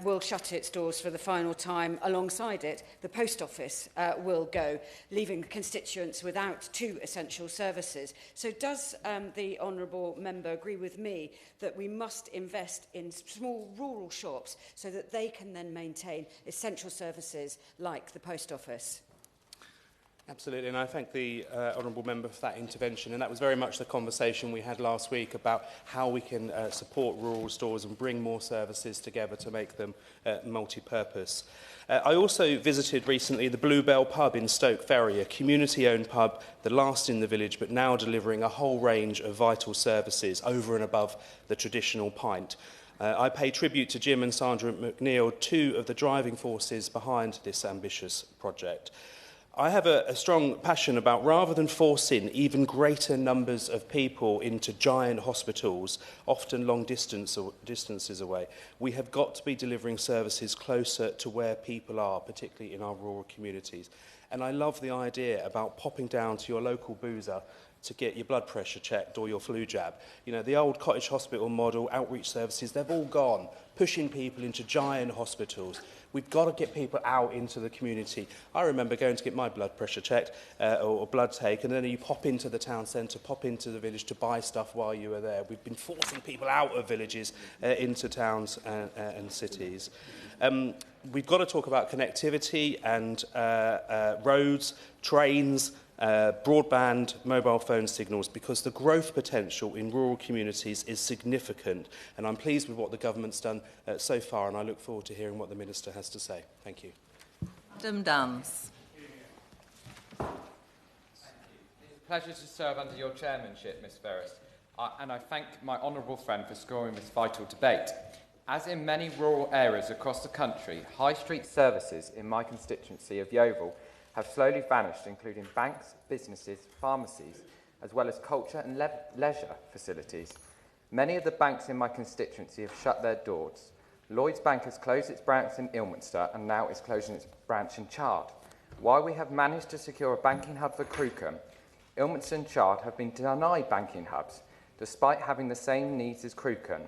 will shut its doors for the final time. Alongside it, the post office will go, leaving constituents without two essential services. So does the Honourable Member agree with me that we must invest in small rural shops so that they can then maintain essential services like the post office? Absolutely, and I thank the Honourable Member for that intervention, and that was very much the conversation we had last week about how we can support rural stores and bring more services together to make them multi-purpose. I also visited recently the Bluebell pub in Stoke Ferry, a community-owned pub, the last in the village, but now delivering a whole range of vital services over and above the traditional pint. I pay tribute to Jim and Sandra McNeil, two of the driving forces behind this ambitious project. I have a strong passion about, rather than forcing even greater numbers of people into giant hospitals, often long distances away, we have got to be delivering services closer to where people are, particularly in our rural communities. And I love the idea about popping down to your local boozer to get your blood pressure checked or your flu jab. You know, the old cottage hospital model, outreach services, they've all gone, pushing people into giant hospitals. We've got to get people out into the community. I remember going to get my blood pressure checked or blood taken, and then you pop into the town centre, pop into the village to buy stuff while you were there. We've been forcing people out of villages into towns and cities. We've got to talk about connectivity and roads, trains, broadband, mobile phone signals, because the growth potential in rural communities is significant, and I'm pleased with what the government's done so far, and I look forward to hearing what the Minister has to say. Thank you. Madam Dance. It's a pleasure to serve under your chairmanship, Ms Ferris, and I thank my honourable friend for scoring this vital debate. As in many rural areas across the country, high street services in my constituency of Yeovil have slowly vanished, including banks, businesses, pharmacies, as well as culture and leisure facilities. Many of the banks in my constituency have shut their doors. Lloyds Bank has closed its branch in Ilminster and now is closing its branch in Chard. While we have managed to secure a banking hub for Crookham, Ilminster and Chard have been denied banking hubs, despite having the same needs as Crookham.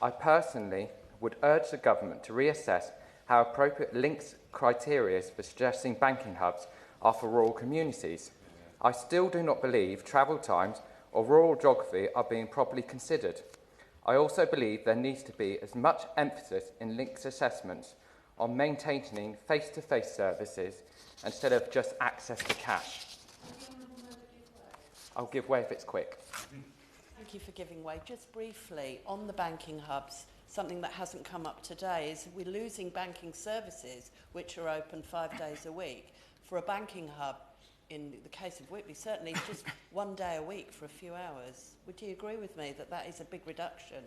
I personally would urge the government to reassess how appropriate links criteria for suggesting banking hubs are for rural communities. I still do not believe travel times or rural geography are being properly considered. I also believe there needs to be as much emphasis in links assessments on maintaining face-to-face services instead of just access to cash. I'll give way if it's quick. Thank you for giving way. Just briefly, on the banking hubs, something that hasn't come up today is we're losing banking services which are open 5 days a week. For a banking hub, in the case of Whitby, certainly just 1 day a week for a few hours. Would you agree with me that that is a big reduction?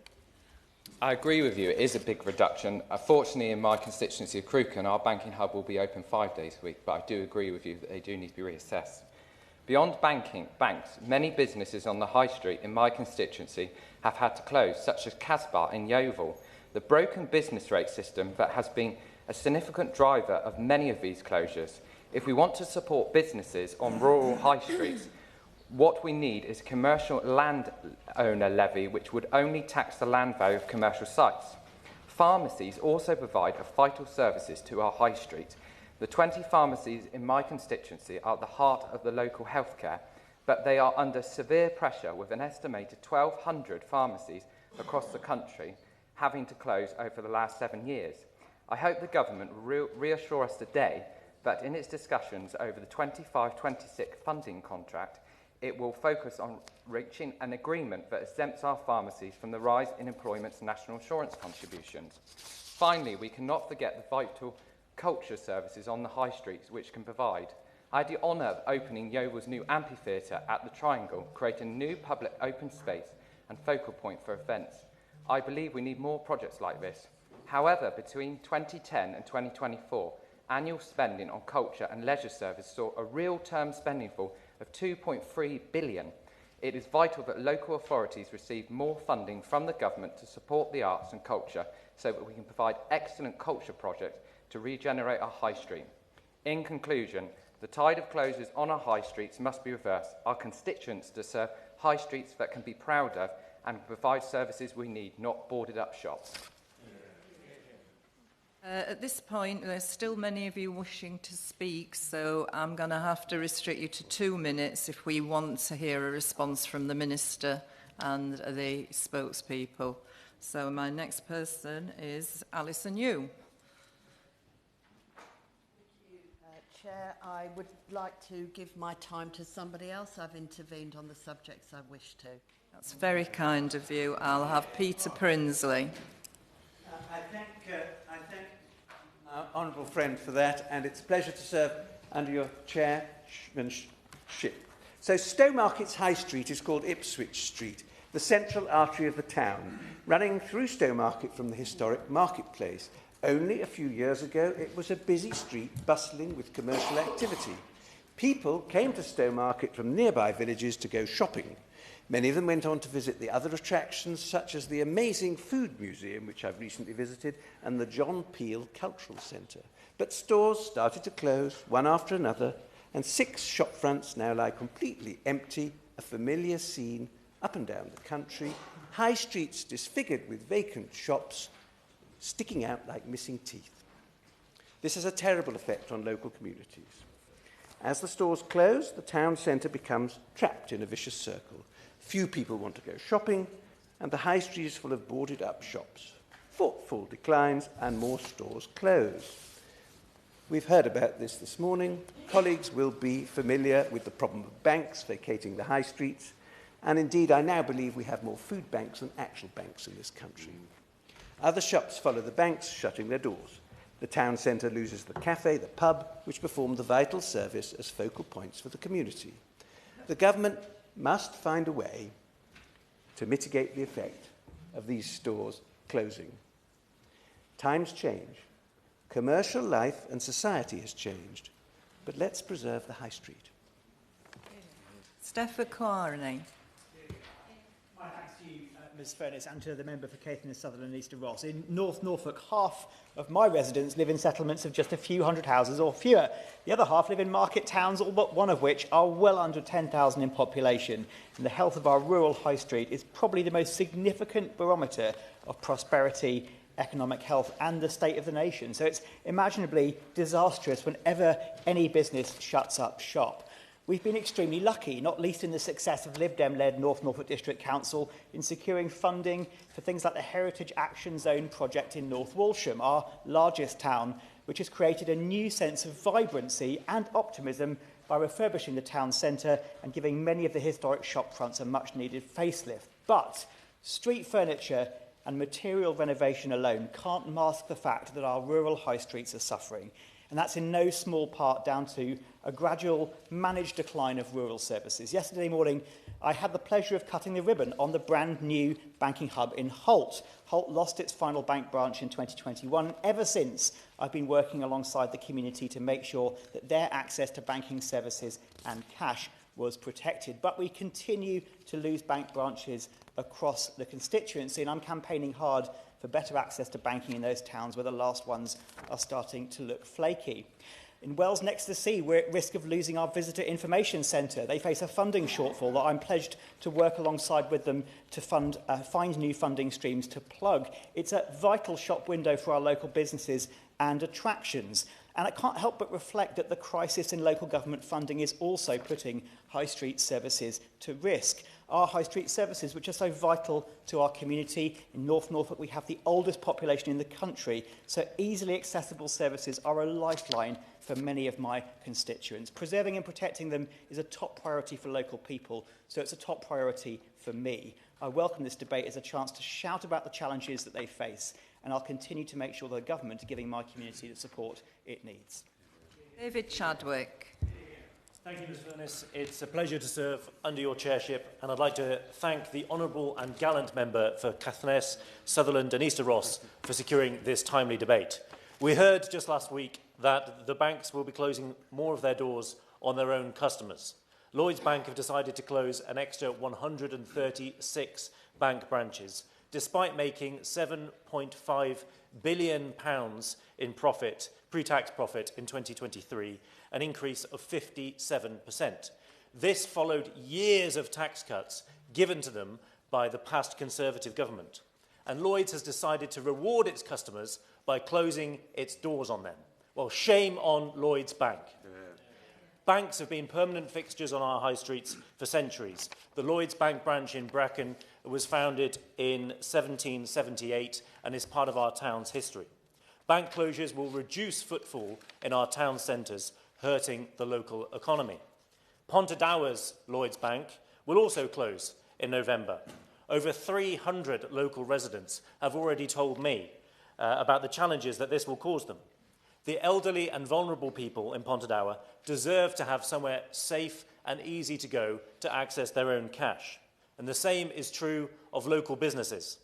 I agree with you, it is a big reduction. Fortunately, in my constituency of Crewcombe, our banking hub will be open 5 days a week, but I do agree with you that they do need to be reassessed. Beyond banks, many businesses on the high street in my constituency have had to close, such as Casbah in Yeovil. The broken business rate system that has been a significant driver of many of these closures. If we want to support businesses on rural high streets, what we need is a commercial landowner levy which would only tax the land value of commercial sites. Pharmacies also provide vital services to our high street. The 20 pharmacies in my constituency are at the heart of the local healthcare, but they are under severe pressure with an estimated 1,200 pharmacies across the country having to close over the last 7 years. I hope the government will reassure us today that in its discussions over the 25-26 funding contract, it will focus on reaching an agreement that exempts our pharmacies from the rise in employment's national insurance contributions. Finally, we cannot forget the vital culture services on the high streets which can provide. I had the honour of opening Yeovil's new amphitheatre at the Triangle, creating a new public open space and focal point for events. I believe we need more projects like this. However, between 2010 and 2024, annual spending on culture and leisure service saw a real-term spending fall of 2.3 billion. It is vital that local authorities receive more funding from the government to support the arts and culture so that we can provide excellent culture projects to regenerate our high street. In conclusion, the tide of closures on our high streets must be reversed. Our constituents deserve high streets that can be proud of and provide services we need, not boarded up shops. At this point, there's still many of you wishing to speak, so I'm going to have to restrict you to 2 minutes if we want to hear a response from the Minister and the spokespeople. So my next person is Alison Yu. Chair, I would like to give my time to somebody else. I've intervened on the subjects I wish to. That's very kind of you. I'll have Peter Prinsley. I thank our honourable friend for that, and it's a pleasure to serve under your chairmanship. So Stowmarket's High Street is called Ipswich Street, the central artery of the town, running through Stowmarket from the historic marketplace. Only a few years ago, it was a busy street bustling with commercial activity. People came to Stowmarket from nearby villages to go shopping. Many of them went on to visit the other attractions, such as the amazing Food Museum, which I've recently visited, and the John Peel Cultural Centre. But stores started to close, one after another, and 6 shop fronts now lie completely empty, a familiar scene up and down the country, high streets disfigured with vacant shops, sticking out like missing teeth. This has a terrible effect on local communities. As the stores close, the town centre becomes trapped in a vicious circle. Few people want to go shopping, and the high street is full of boarded-up shops. Footfall declines, and more stores close. We've heard about this morning. Colleagues will be familiar with the problem of banks vacating the high streets, and indeed, I now believe we have more food banks than actual banks in this country. Other shops follow the banks, shutting their doors. The town centre loses the cafe, the pub, which perform the vital service as focal points for the community. The government must find a way to mitigate the effect of these stores closing. Times change. Commercial life and society has changed, but let's preserve the high street. Stephen Quarney. My thanks to you, Ms Furness, and to the member for Caithness, Sutherland and Easter Ross. In North Norfolk, half of my residents live in settlements of just a few hundred houses or fewer. The other half live in market towns, all but one of which are well under 10,000 in population. And the health of our rural high street is probably the most significant barometer of prosperity, economic health and the state of the nation. So it's imaginably disastrous whenever any business shuts up shop. We've been extremely lucky, not least in the success of Lib Dem-led North Norfolk District Council in securing funding for things like the Heritage Action Zone project in North Walsham, our largest town, which has created a new sense of vibrancy and optimism by refurbishing the town centre and giving many of the historic shop fronts a much-needed facelift. But street furniture and material renovation alone can't mask the fact that our rural high streets are suffering. And that's in no small part down to a gradual managed decline of rural services. Yesterday morning, I had the pleasure of cutting the ribbon on the brand new banking hub in Holt. Holt lost its final bank branch in 2021. Ever since, I've been working alongside the community to make sure that their access to banking services and cash was protected. But we continue to lose bank branches across the constituency, and I'm campaigning hard for better access to banking in those towns where the last ones are starting to look flaky. In Wells next to the sea, we're at risk of losing our Visitor Information Centre. They face a funding shortfall that I'm pledged to work alongside with them to find new funding streams to plug. It's a vital shop window for our local businesses and attractions. And I can't help but reflect that the crisis in local government funding is also putting high street services to risk. Our high street services, which are so vital to our community. In North Norfolk, we have the oldest population in the country, so easily accessible services are a lifeline for many of my constituents. Preserving and protecting them is a top priority for local people, so it's a top priority for me. I welcome this debate as a chance to shout about the challenges that they face, and I'll continue to make sure the government are giving my community the support it needs. David Chadwick. Thank you, Ms Furness. It's a pleasure to serve under your chairship, and I'd like to thank the honourable and gallant member for Caithness, Sutherland and Easter Ross for securing this timely debate. We heard just last week that the banks will be closing more of their doors on their own customers. Lloyds Bank have decided to close an extra 136 bank branches, despite making £7.5 billion in profit, pre-tax profit in 2023, an increase of 57%. This followed years of tax cuts given to them by the past Conservative government. And Lloyds has decided to reward its customers by closing its doors on them. Well, shame on Lloyds Bank. Banks have been permanent fixtures on our high streets for centuries. The Lloyds Bank branch in Brecon was founded in 1778 and is part of our town's history. Bank closures will reduce footfall in our town centres, hurting the local economy. Pontardawe's Lloyds Bank will also close in November. Over 300 local residents have already told me about the challenges that this will cause them. The elderly and vulnerable people in Pontardawe deserve to have somewhere safe and easy to go to access their own cash. And the same is true of local businesses.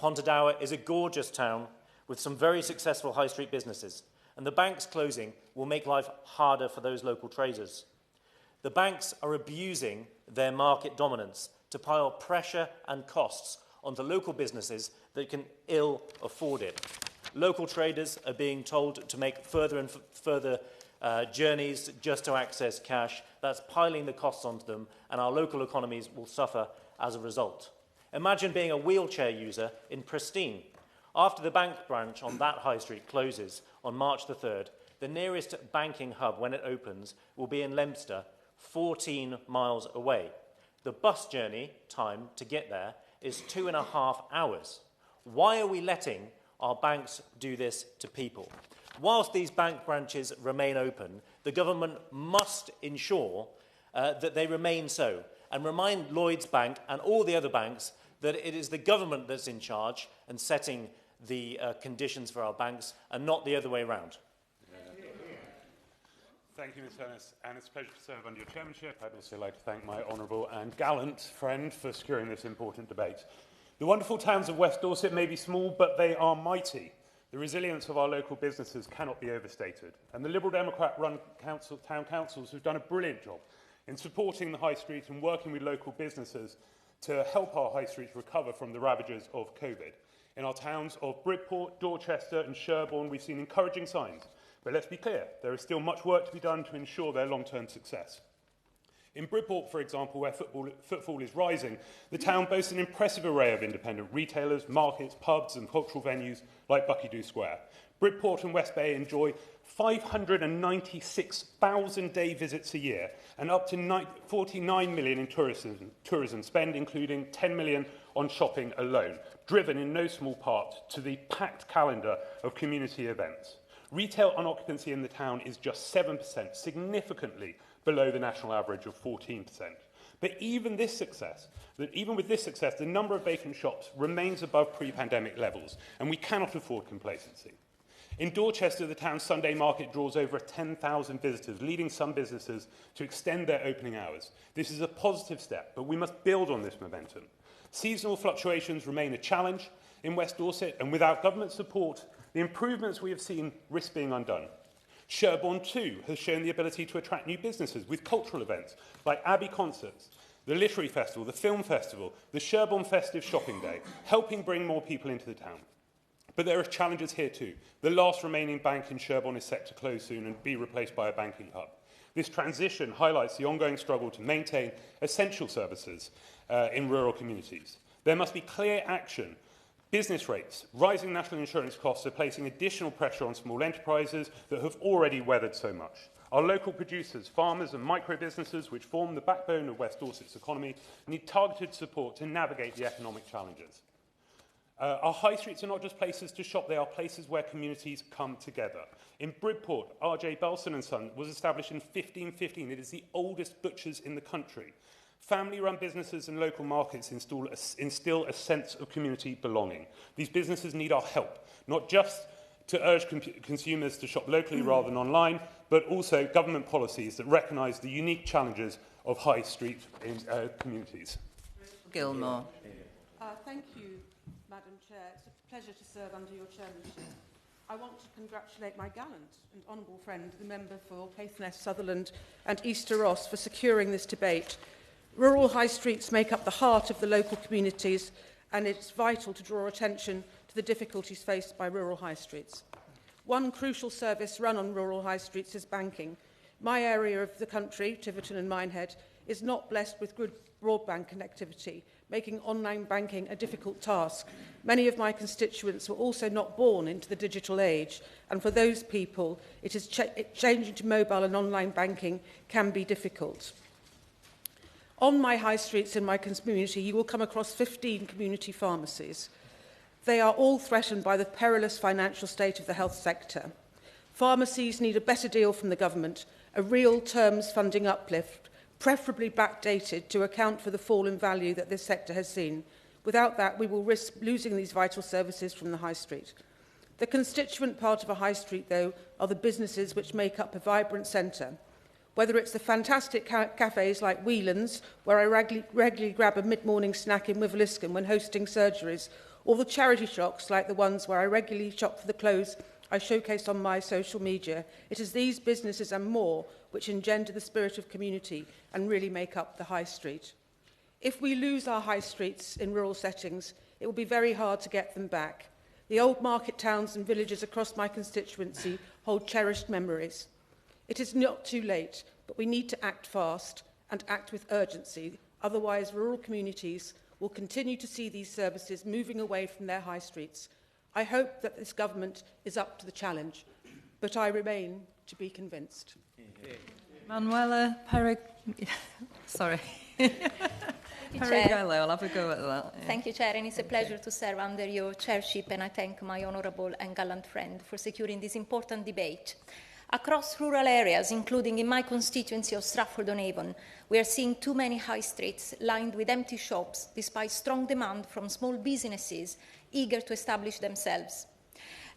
Pontardawe is a gorgeous town with some very successful high street businesses, and the bank's closing will make life harder for those local traders. The banks are abusing their market dominance to pile pressure and costs onto local businesses that can ill afford it. Local traders are being told to make further and further journeys just to access cash. That's piling the costs onto them, and our local economies will suffer as a result. Imagine being a wheelchair user in Pristine. After the bank branch on that high street closes on March the 3rd, the nearest banking hub when it opens will be in Leominster, 14 miles away. The bus journey time to get there is 2.5 hours. Why are we letting our banks do this to people? Whilst these bank branches remain open, the government must ensure that they remain so, and remind Lloyds Bank and all the other banks that it is the government that's in charge and setting the conditions for our banks, and not the other way around. Thank you, Ms Furness, and it's a pleasure to serve under your chairmanship. I'd also like to thank my honourable and gallant friend for securing this important debate. The wonderful towns of West Dorset may be small, but they are mighty. The resilience of our local businesses cannot be overstated, and the Liberal Democrat-run town councils have done a brilliant job in supporting the high street and working with local businesses to help our high streets recover from the ravages of COVID. In our towns of Bridport, Dorchester and Sherborne, we've seen encouraging signs. But let's be clear, there is still much work to be done to ensure their long-term success. In Bridport, for example, where footfall is rising, the town boasts an impressive array of independent retailers, markets, pubs and cultural venues like Buckydoo Square. Bridport and West Bay enjoy 596,000 day visits a year and up to 49 million in tourism spend, including 10 million on shopping alone, driven in no small part to the packed calendar of community events. Retail unoccupancy in the town is just 7%, significantly below the national average of 14%. But even with this success, the number of vacant shops remains above pre-pandemic levels, and we cannot afford complacency. In Dorchester, the town's Sunday market draws over 10,000 visitors, leading some businesses to extend their opening hours. This is a positive step, but we must build on this momentum. Seasonal fluctuations remain a challenge in West Dorset, and without government support, the improvements we have seen risk being undone. Sherborne, too, has shown the ability to attract new businesses with cultural events like Abbey Concerts, the Literary Festival, the Film Festival, the Sherborne Festive Shopping Day, helping bring more people into the town. But there are challenges here too. The last remaining bank in Sherborne is set to close soon and be replaced by a banking hub. This transition highlights the ongoing struggle to maintain essential services in rural communities. There must be clear action. Business rates, rising national insurance costs are placing additional pressure on small enterprises that have already weathered so much. Our local producers, farmers and micro-businesses, which form the backbone of West Dorset's economy, need targeted support to navigate the economic challenges. Our high streets are not just places to shop, they are places where communities come together. In Bridport, R.J. Belson & Son was established in 1515. It is the oldest butchers in the country. Family-run businesses and local markets instill a sense of community belonging. These businesses need our help, not just to urge consumers to shop locally rather than online, but also government policies that recognise the unique challenges of high street communities. Gilmore. Thank you, Madam Chair. It's a pleasure to serve under your chairmanship. I want to congratulate my gallant and honourable friend, the member for Caithness, Sutherland and Easter Ross, for securing this debate. Rural high streets make up the heart of the local communities, and it's vital to draw attention to the difficulties faced by rural high streets. One crucial service run on rural high streets is banking. My area of the country, Tiverton and Minehead, is not blessed with good broadband connectivity, making online banking a difficult task. Many of my constituents were also not born into the digital age, and for those people, changing to mobile and online banking can be difficult. On my high streets in my community, you will come across 15 community pharmacies. They are all threatened by the perilous financial state of the health sector. Pharmacies need a better deal from the government, a real terms funding uplift, preferably backdated to account for the fall in value that this sector has seen. Without that, we will risk losing these vital services from the high street. The constituent part of a high street, though, are the businesses which make up a vibrant centre. Whether it's the fantastic cafes like Whelan's, where I regularly grab a mid-morning snack in Wiveliscombe when hosting surgeries, or the charity shops like the ones where I regularly shop for the clothes I showcase on my social media, it is these businesses and more which engender the spirit of community and really make up the high street. If we lose our high streets in rural settings, it will be very hard to get them back. The old market towns and villages across my constituency hold cherished memories. It is not too late, but we need to act fast and act with urgency. Otherwise, rural communities will continue to see these services moving away from their high streets. I hope that this government is up to the challenge, but I remain to be convinced. Manuela Sorry. Perigallo, I'll have a go at that. Yeah. Thank you, Chair, and it's a pleasure to serve under your chairship, and I thank my honourable and gallant friend for securing this important debate. Across rural areas, including in my constituency of Stratford-on-Avon, we are seeing too many high streets lined with empty shops, despite strong demand from small businesses eager to establish themselves.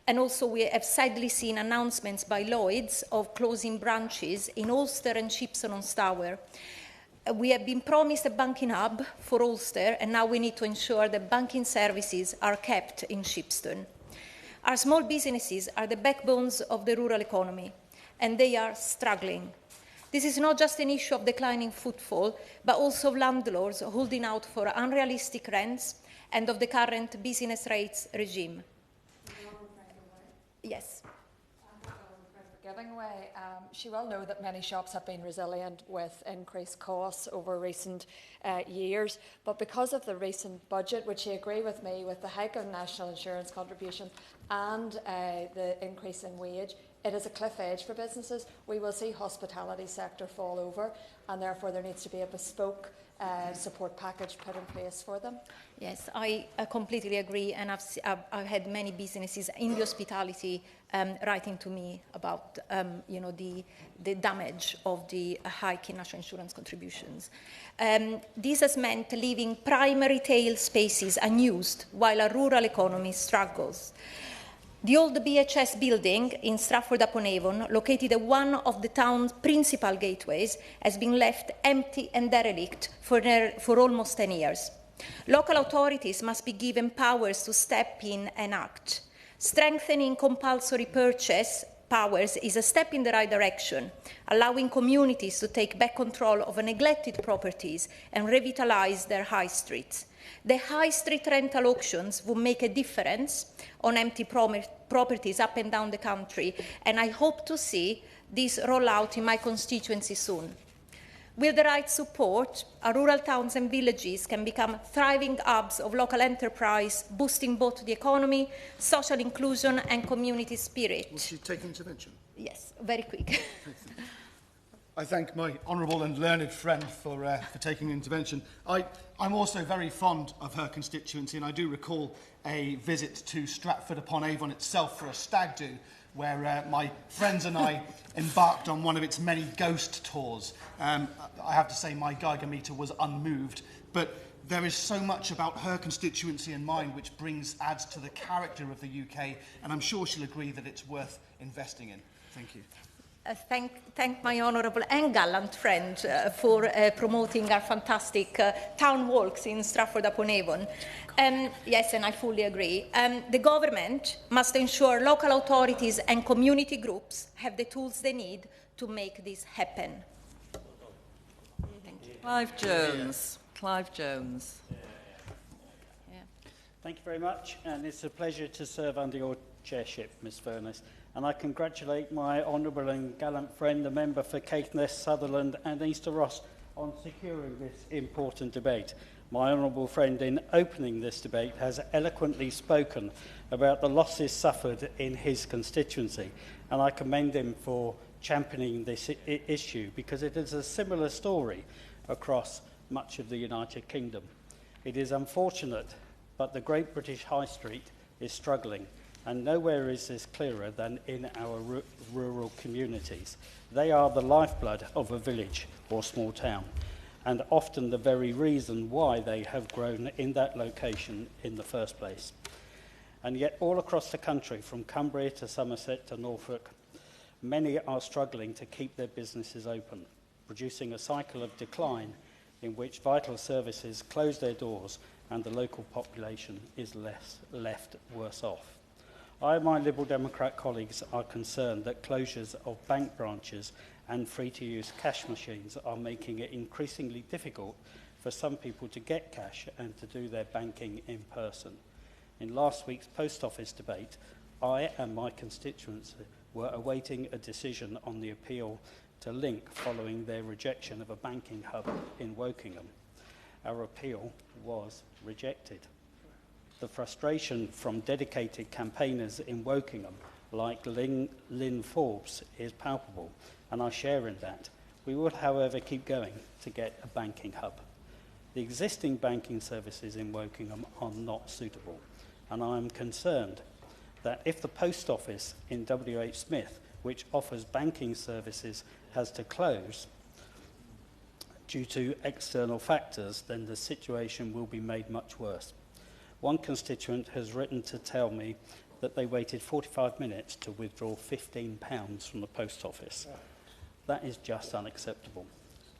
And also we have sadly seen announcements by Lloyds of closing branches in Ulster and Shipston-on-Stour. We have been promised a banking hub for Ulster, and now we need to ensure that banking services are kept in Shipston. Our small businesses are the backbones of the rural economy, and they are struggling. This is not just an issue of declining footfall, but also of landlords holding out for unrealistic rents and of the current business rates regime. Yes. Giving way. She will know that many shops have been resilient with increased costs over recent years, but because of the recent budget, which you agree with me, with the hike of national insurance contribution and the increase in wage, it is a cliff edge for businesses. We will see hospitality sector fall over, and therefore there needs to be a bespoke support package put in place for them. Yes, I completely agree, and I've had many businesses in the hospitality writing to me about the damage of the hike in national insurance contributions. This has meant leaving prime retail spaces unused while a rural economy struggles. The old BHS building in Stratford-upon-Avon, located at one of the town's principal gateways, has been left empty and derelict for almost 10 years. Local authorities must be given powers to step in and act. Strengthening compulsory purchase powers is a step in the right direction, allowing communities to take back control of neglected properties and revitalise their high streets. The high street rental auctions will make a difference on empty properties up and down the country, and I hope to see this roll out in my constituency soon. With the right support, our rural towns and villages can become thriving hubs of local enterprise, boosting both the economy, social inclusion and community spirit. Will she take intervention? Yes, very quick. I thank my honourable and learned friend for taking intervention. I'm also very fond of her constituency, and I do recall a visit to Stratford-upon-Avon itself for a stag do, where my friends and I embarked on one of its many ghost tours. I have to say my Geiger meter was unmoved, but there is so much about her constituency and mine which adds to the character of the UK, and I'm sure she'll agree that it's worth investing in. Thank you. Thank my honourable and gallant friend for promoting our fantastic town walks in Stratford-upon-Avon. Yes, and I fully agree. The government must ensure local authorities and community groups have the tools they need to make this happen. Thank you. Clive Jones. Clive Jones. Yeah. Thank you very much, and it's a pleasure to serve under your chairship, Ms Furness. And I congratulate my honourable and gallant friend, the member for Caithness, Sutherland and Easter Ross, on securing this important debate. My honourable friend, in opening this debate, has eloquently spoken about the losses suffered in his constituency, and I commend him for championing this issue, because it is a similar story across much of the United Kingdom. It is unfortunate, but the Great British High Street is struggling, and nowhere is this clearer than in our rural communities. They are the lifeblood of a village or small town, and often the very reason why they have grown in that location in the first place. And yet all across the country, from Cumbria to Somerset to Norfolk, many are struggling to keep their businesses open, producing a cycle of decline in which vital services close their doors and the local population is left worse off. I and my Liberal Democrat colleagues are concerned that closures of bank branches and free-to-use cash machines are making it increasingly difficult for some people to get cash and to do their banking in person. In last week's post office debate, I and my constituents were awaiting a decision on the appeal to Link following their rejection of a banking hub in Wokingham. Our appeal was rejected. The frustration from dedicated campaigners in Wokingham, like Lynn Forbes, is palpable, and I share in that. We would, however, keep going to get a banking hub. The existing banking services in Wokingham are not suitable, and I am concerned that if the post office in WH Smith, which offers banking services, has to close due to external factors, then the situation will be made much worse. One constituent has written to tell me that they waited 45 minutes to withdraw £15 from the post office. That is just unacceptable.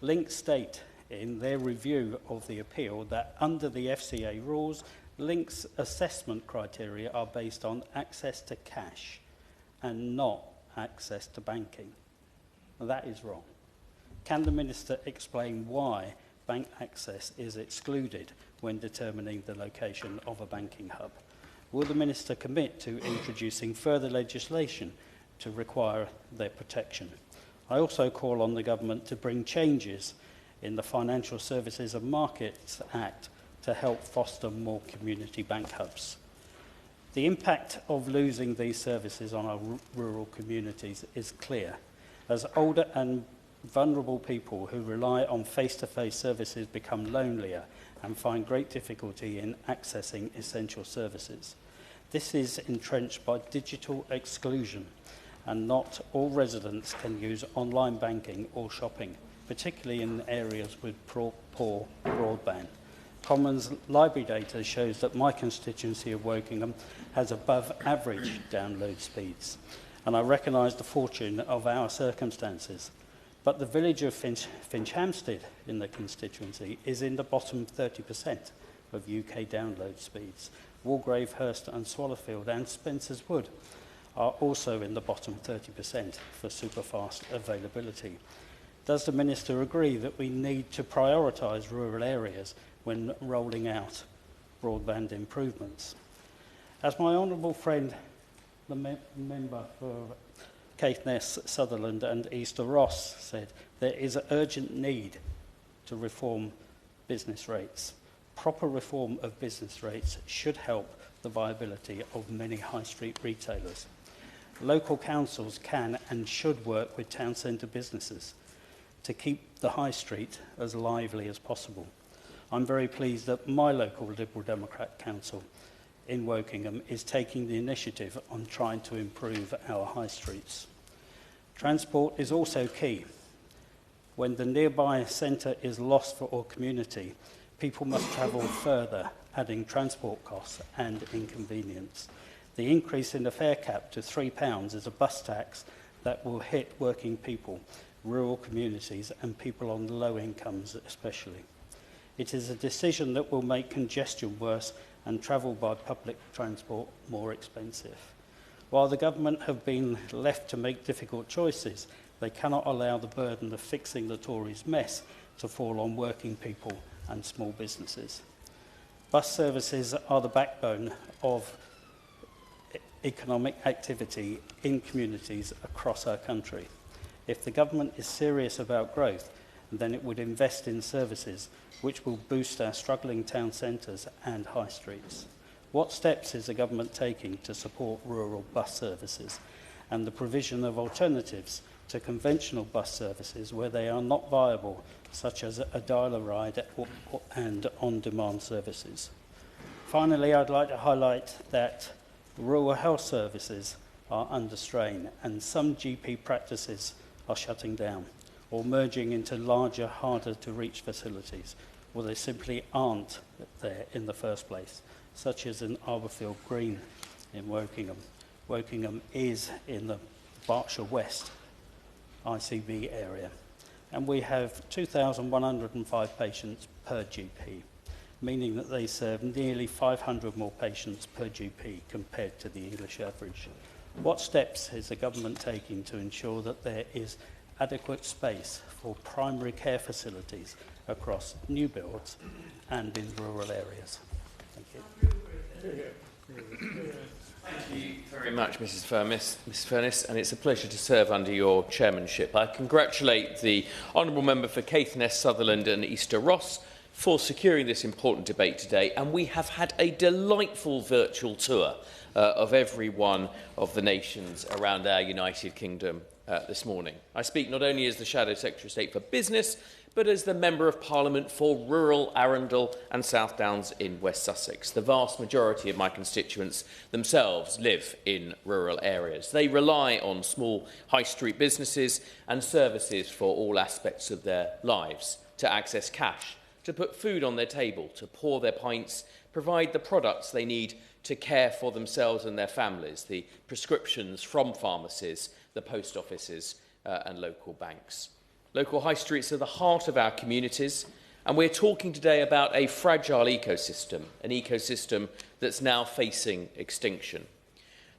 Link state in their review of the appeal that under the FCA rules, Link's assessment criteria are based on access to cash and not access to banking. That is wrong. Can the Minister explain why bank access is excluded when determining the location of a banking hub? Will the Minister commit to introducing further legislation to require their protection? I also call on the Government to bring changes in the Financial Services and Markets Act to help foster more community bank hubs. The impact of losing these services on our rural communities is clear, as older and vulnerable people who rely on face-to-face services become lonelier and find great difficulty in accessing essential services. This is entrenched by digital exclusion, and not all residents can use online banking or shopping, particularly in areas with poor broadband. Commons library data shows that my constituency of Wokingham has above average download speeds, and I recognise the fortune of our circumstances. But the village of Finchampstead in the constituency is in the bottom 30% of UK download speeds. Walgrave, Hurst and Swallowfield and Spencer's Wood are also in the bottom 30% for superfast availability. Does the Minister agree that we need to prioritise rural areas when rolling out broadband improvements? As my honourable friend, the member for Caithness, Sutherland and Easter Ross said, there is an urgent need to reform business rates. Proper reform of business rates should help the viability of many high street retailers. Local councils can and should work with town centre businesses to keep the high street as lively as possible. I'm very pleased that my local Liberal Democrat council in Wokingham is taking the initiative on trying to improve our high streets. Transport is also key. When the nearby centre is lost for our community, people must travel further, adding transport costs and inconvenience. The increase in the fare cap to £3 is a bus tax that will hit working people, rural communities and people on low incomes especially. It is a decision that will make congestion worse and travel by public transport more expensive. While the government have been left to make difficult choices, they cannot allow the burden of fixing the Tories' mess to fall on working people and small businesses. Bus services are the backbone of economic activity in communities across our country. If the government is serious about growth, then it would invest in services which will boost our struggling town centres and high streets. What steps is the government taking to support rural bus services and the provision of alternatives to conventional bus services where they are not viable, such as a dial-a-ride and on-demand services? Finally, I'd like to highlight that rural health services are under strain and some GP practices are shutting down or merging into larger, harder-to-reach facilities, or they simply aren't there in the first place, such as in Arborfield Green in Wokingham. Wokingham is in the Berkshire West ICB area, and we have 2,105 patients per GP, meaning that they serve nearly 500 more patients per GP compared to the English average. What steps is the government taking to ensure that there is adequate space for primary care facilities across new builds and in rural areas? Thank you. Thank you very much, Mrs. Furness, and it's a pleasure to serve under your chairmanship. I congratulate the Honourable Member for Caithness, Sutherland and Easter Ross for securing this important debate today, and we have had a delightful virtual tour of every one of the nations around our United Kingdom this morning. I speak not only as the Shadow Secretary of State for Business, but as the Member of Parliament for rural Arundel and South Downs in West Sussex. The vast majority of my constituents themselves live in rural areas. They rely on small high street businesses and services for all aspects of their lives, to access cash, to put food on their table, to pour their pints, provide the products they need to care for themselves and their families, the prescriptions from pharmacies, the post offices and local banks. Local high streets are the heart of our communities, and we're talking today about a fragile ecosystem, an ecosystem that's now facing extinction.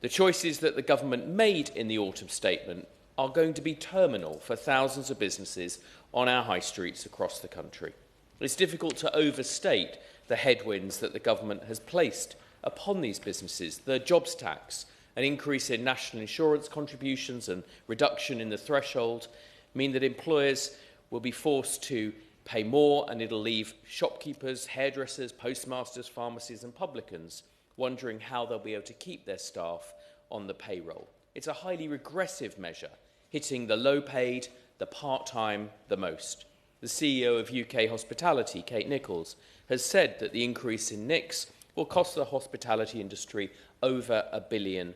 The choices that the government made in the autumn statement are going to be terminal for thousands of businesses on our high streets across the country. It's difficult to overstate the headwinds that the government has placed upon these businesses. The jobs tax, an increase in national insurance contributions and reduction in the threshold mean that employers will be forced to pay more, and it'll leave shopkeepers, hairdressers, postmasters, pharmacies and publicans wondering how they'll be able to keep their staff on the payroll. It's a highly regressive measure, hitting the low-paid, the part-time the most. The CEO of UK Hospitality, Kate Nichols, has said that the increase in NICs will cost the hospitality industry over £1 billion.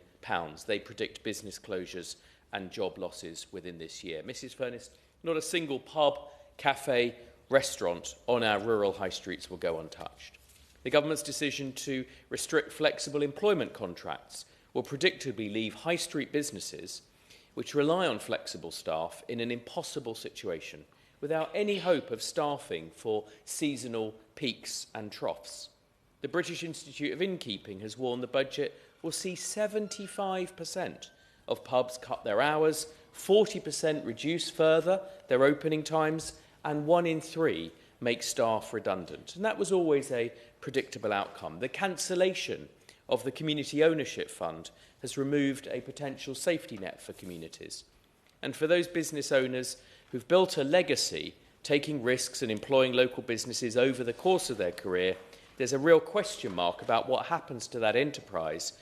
They predict business closures and job losses within this year. Mrs Furness, not a single pub, cafe, restaurant on our rural high streets will go untouched. The government's decision to restrict flexible employment contracts will predictably leave high street businesses which rely on flexible staff in an impossible situation without any hope of staffing for seasonal peaks and troughs. The British Institute of Innkeeping has warned the budget will see 75% of pubs cut their hours, 40% reduce further their opening times, and 1 in 3 make staff redundant. And that was always a predictable outcome. The cancellation of the Community Ownership Fund has removed a potential safety net for communities. And for those business owners who've built a legacy, taking risks and employing local businesses over the course of their career, there's a real question mark about what happens to that enterprise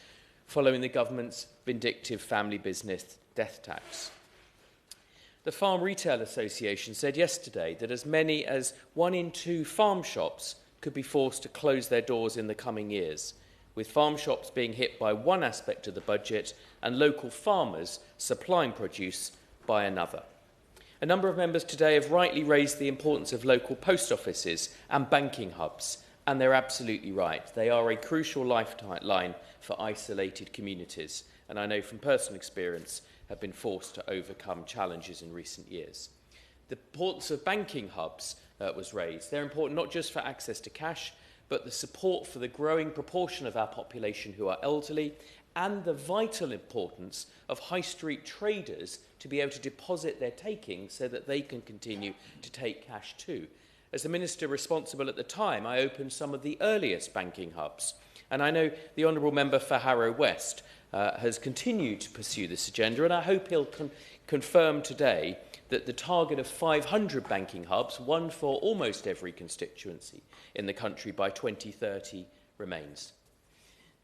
following the government's vindictive family business death tax. The Farm Retail Association said yesterday that as many as 1 in 2 farm shops could be forced to close their doors in the coming years, with farm shops being hit by one aspect of the budget and local farmers supplying produce by another. A number of members today have rightly raised the importance of local post offices and banking hubs, and they're absolutely right. They are a crucial lifeline for isolated communities, and I know from personal experience have been forced to overcome challenges in recent years. The importance of banking hubs was raised. They're important not just for access to cash, but the support for the growing proportion of our population who are elderly, and the vital importance of high street traders to be able to deposit their takings so that they can continue to take cash too. As the Minister responsible at the time, I opened some of the earliest banking hubs, and I know the Honourable Member for Harrow West has continued to pursue this agenda, and I hope he'll confirm today that the target of 500 banking hubs, one for almost every constituency in the country by 2030, remains.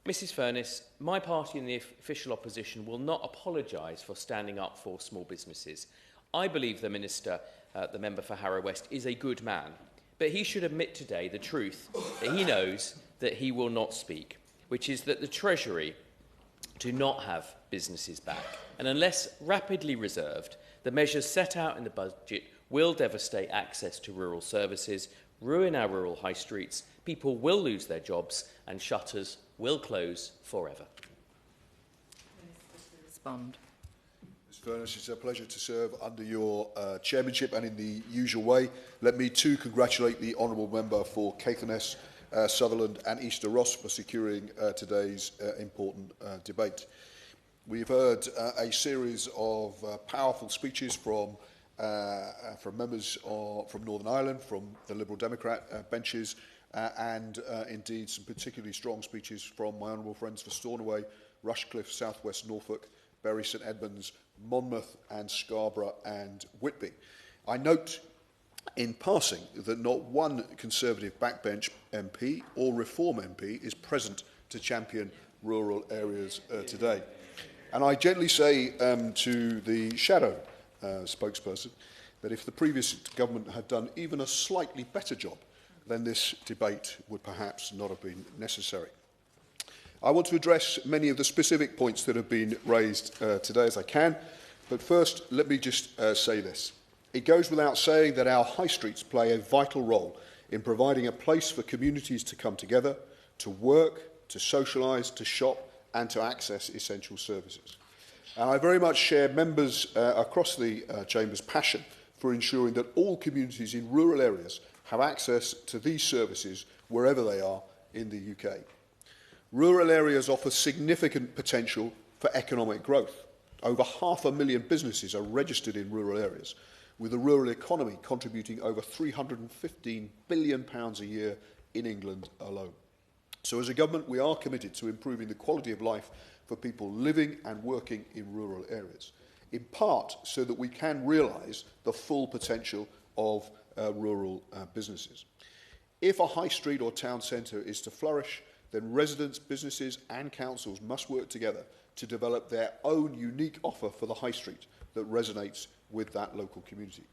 Mrs Furness, my party in the official opposition will not apologise for standing up for small businesses. I believe the Minister, the member for Harrow West, is a good man, but he should admit today the truth that he knows that he will not speak, which is that the Treasury do not have businesses back, and unless rapidly reserved, the measures set out in the budget will devastate access to rural services, ruin our rural high streets, people will lose their jobs, and shutters will close forever. Respond. Ms Furness, it's a pleasure to serve under your chairmanship, and in the usual way, let me too congratulate the honourable member for Caithness, Sutherland and Easter Ross for securing today's important debate. We've heard a series of powerful speeches from members from Northern Ireland, from the Liberal Democrat benches, and indeed some particularly strong speeches from my honourable friends for Stornoway, Rushcliffe, South West Norfolk, Bury St Edmunds, Monmouth and Scarborough and Whitby. I note in passing that not one Conservative backbench MP or Reform MP is present to champion rural areas today. And I gently say to the shadow spokesperson that if the previous government had done even a slightly better job, then this debate would perhaps not have been necessary. I want to address many of the specific points that have been raised today as I can, but first let me just say this. It goes without saying that our high streets play a vital role in providing a place for communities to come together, to work, to socialise, to shop and to access essential services. And I very much share members across the Chamber's passion for ensuring that all communities in rural areas have access to these services wherever they are in the UK. Rural areas offer significant potential for economic growth. Over 500,000 businesses are registered in rural areas, with the rural economy contributing over £315 billion a year in England alone. So as a government, we are committed to improving the quality of life for people living and working in rural areas, in part so that we can realise the full potential of rural businesses. If a high street or town centre is to flourish, then residents, businesses and councils must work together to develop their own unique offer for the high street that resonates with that local community.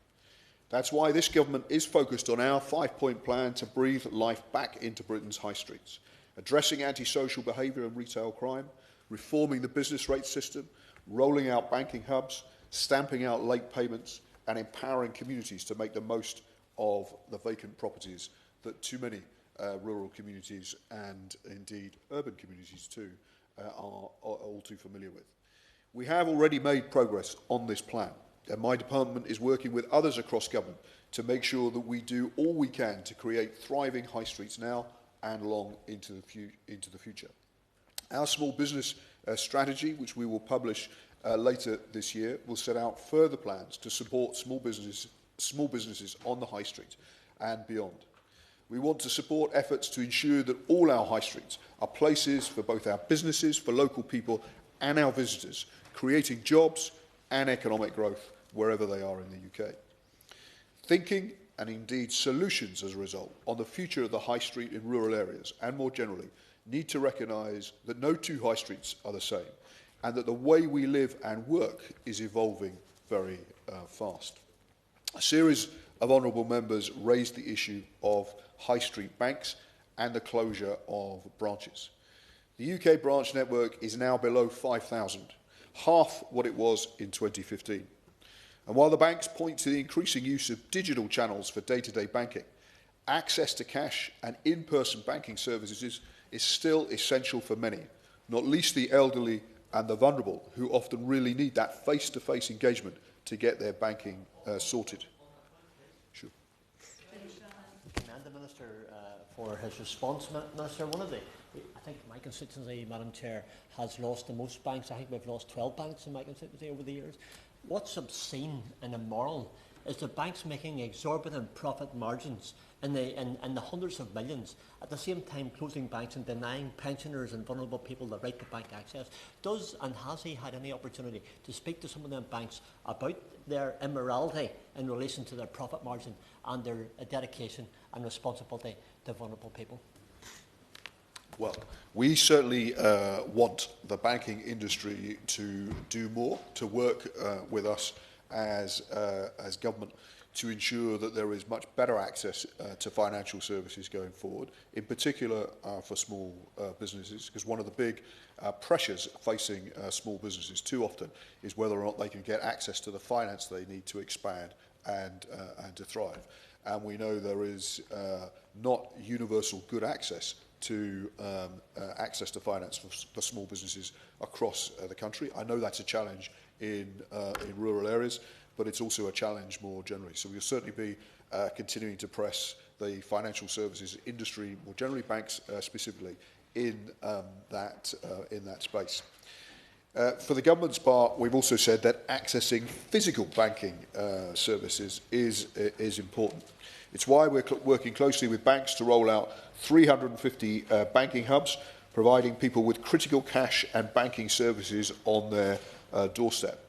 That's why this government is focused on our 5-point plan to breathe life back into Britain's high streets, addressing antisocial behaviour and retail crime, reforming the business rate system, rolling out banking hubs, stamping out late payments, and empowering communities to make the most of the vacant properties that too many rural communities and indeed urban communities too are all too familiar with. We have already made progress on this plan, and my department is working with others across government to make sure that we do all we can to create thriving high streets now and long into the future. Our small business strategy, which we will publish later this year, will set out further plans to support small businesses on the high street and beyond. We want to support efforts to ensure that all our high streets are places for both our businesses, for local people and our visitors, creating jobs and economic growth wherever they are in the UK. Thinking and indeed solutions as a result on the future of the high street in rural areas and more generally need to recognise that no two high streets are the same and that the way we live and work is evolving very fast. A series of honourable members raised the issue of high street banks and the closure of branches. The UK branch network is now below 5,000, half what it was in 2015. And while the banks point to the increasing use of digital channels for day-to-day banking, access to cash and in-person banking services is still essential for many, not least the elderly and the vulnerable, who often really need that face-to-face engagement to get their banking sorted. Sure. Commend the Minister for his response. Minister, I think my constituency, Madam Chair, has lost the most banks. I think we've lost 12 banks in my constituency over the years. What's obscene and immoral is the banks making exorbitant profit margins in the hundreds of millions, at the same time closing banks and denying pensioners and vulnerable people the right to bank access. Does and has he had any opportunity to speak to some of them banks about their immorality in relation to their profit margin and their dedication and responsibility to vulnerable people? Well, we certainly want the banking industry to do more, to work with us as government to ensure that there is much better access to financial services going forward, in particular for small businesses, because one of the big pressures facing small businesses too often is whether or not they can get access to the finance they need to expand and to thrive. And we know there is not universal good access to finance for small businesses across the country. I know that's a challenge in rural areas, but it's also a challenge more generally. So we'll certainly be continuing to press the financial services industry, more generally banks specifically, in that space. For the government's part, we've also said that accessing physical banking services is important. It's why we're working closely with banks to roll out 350 banking hubs, providing people with critical cash and banking services on their doorstep.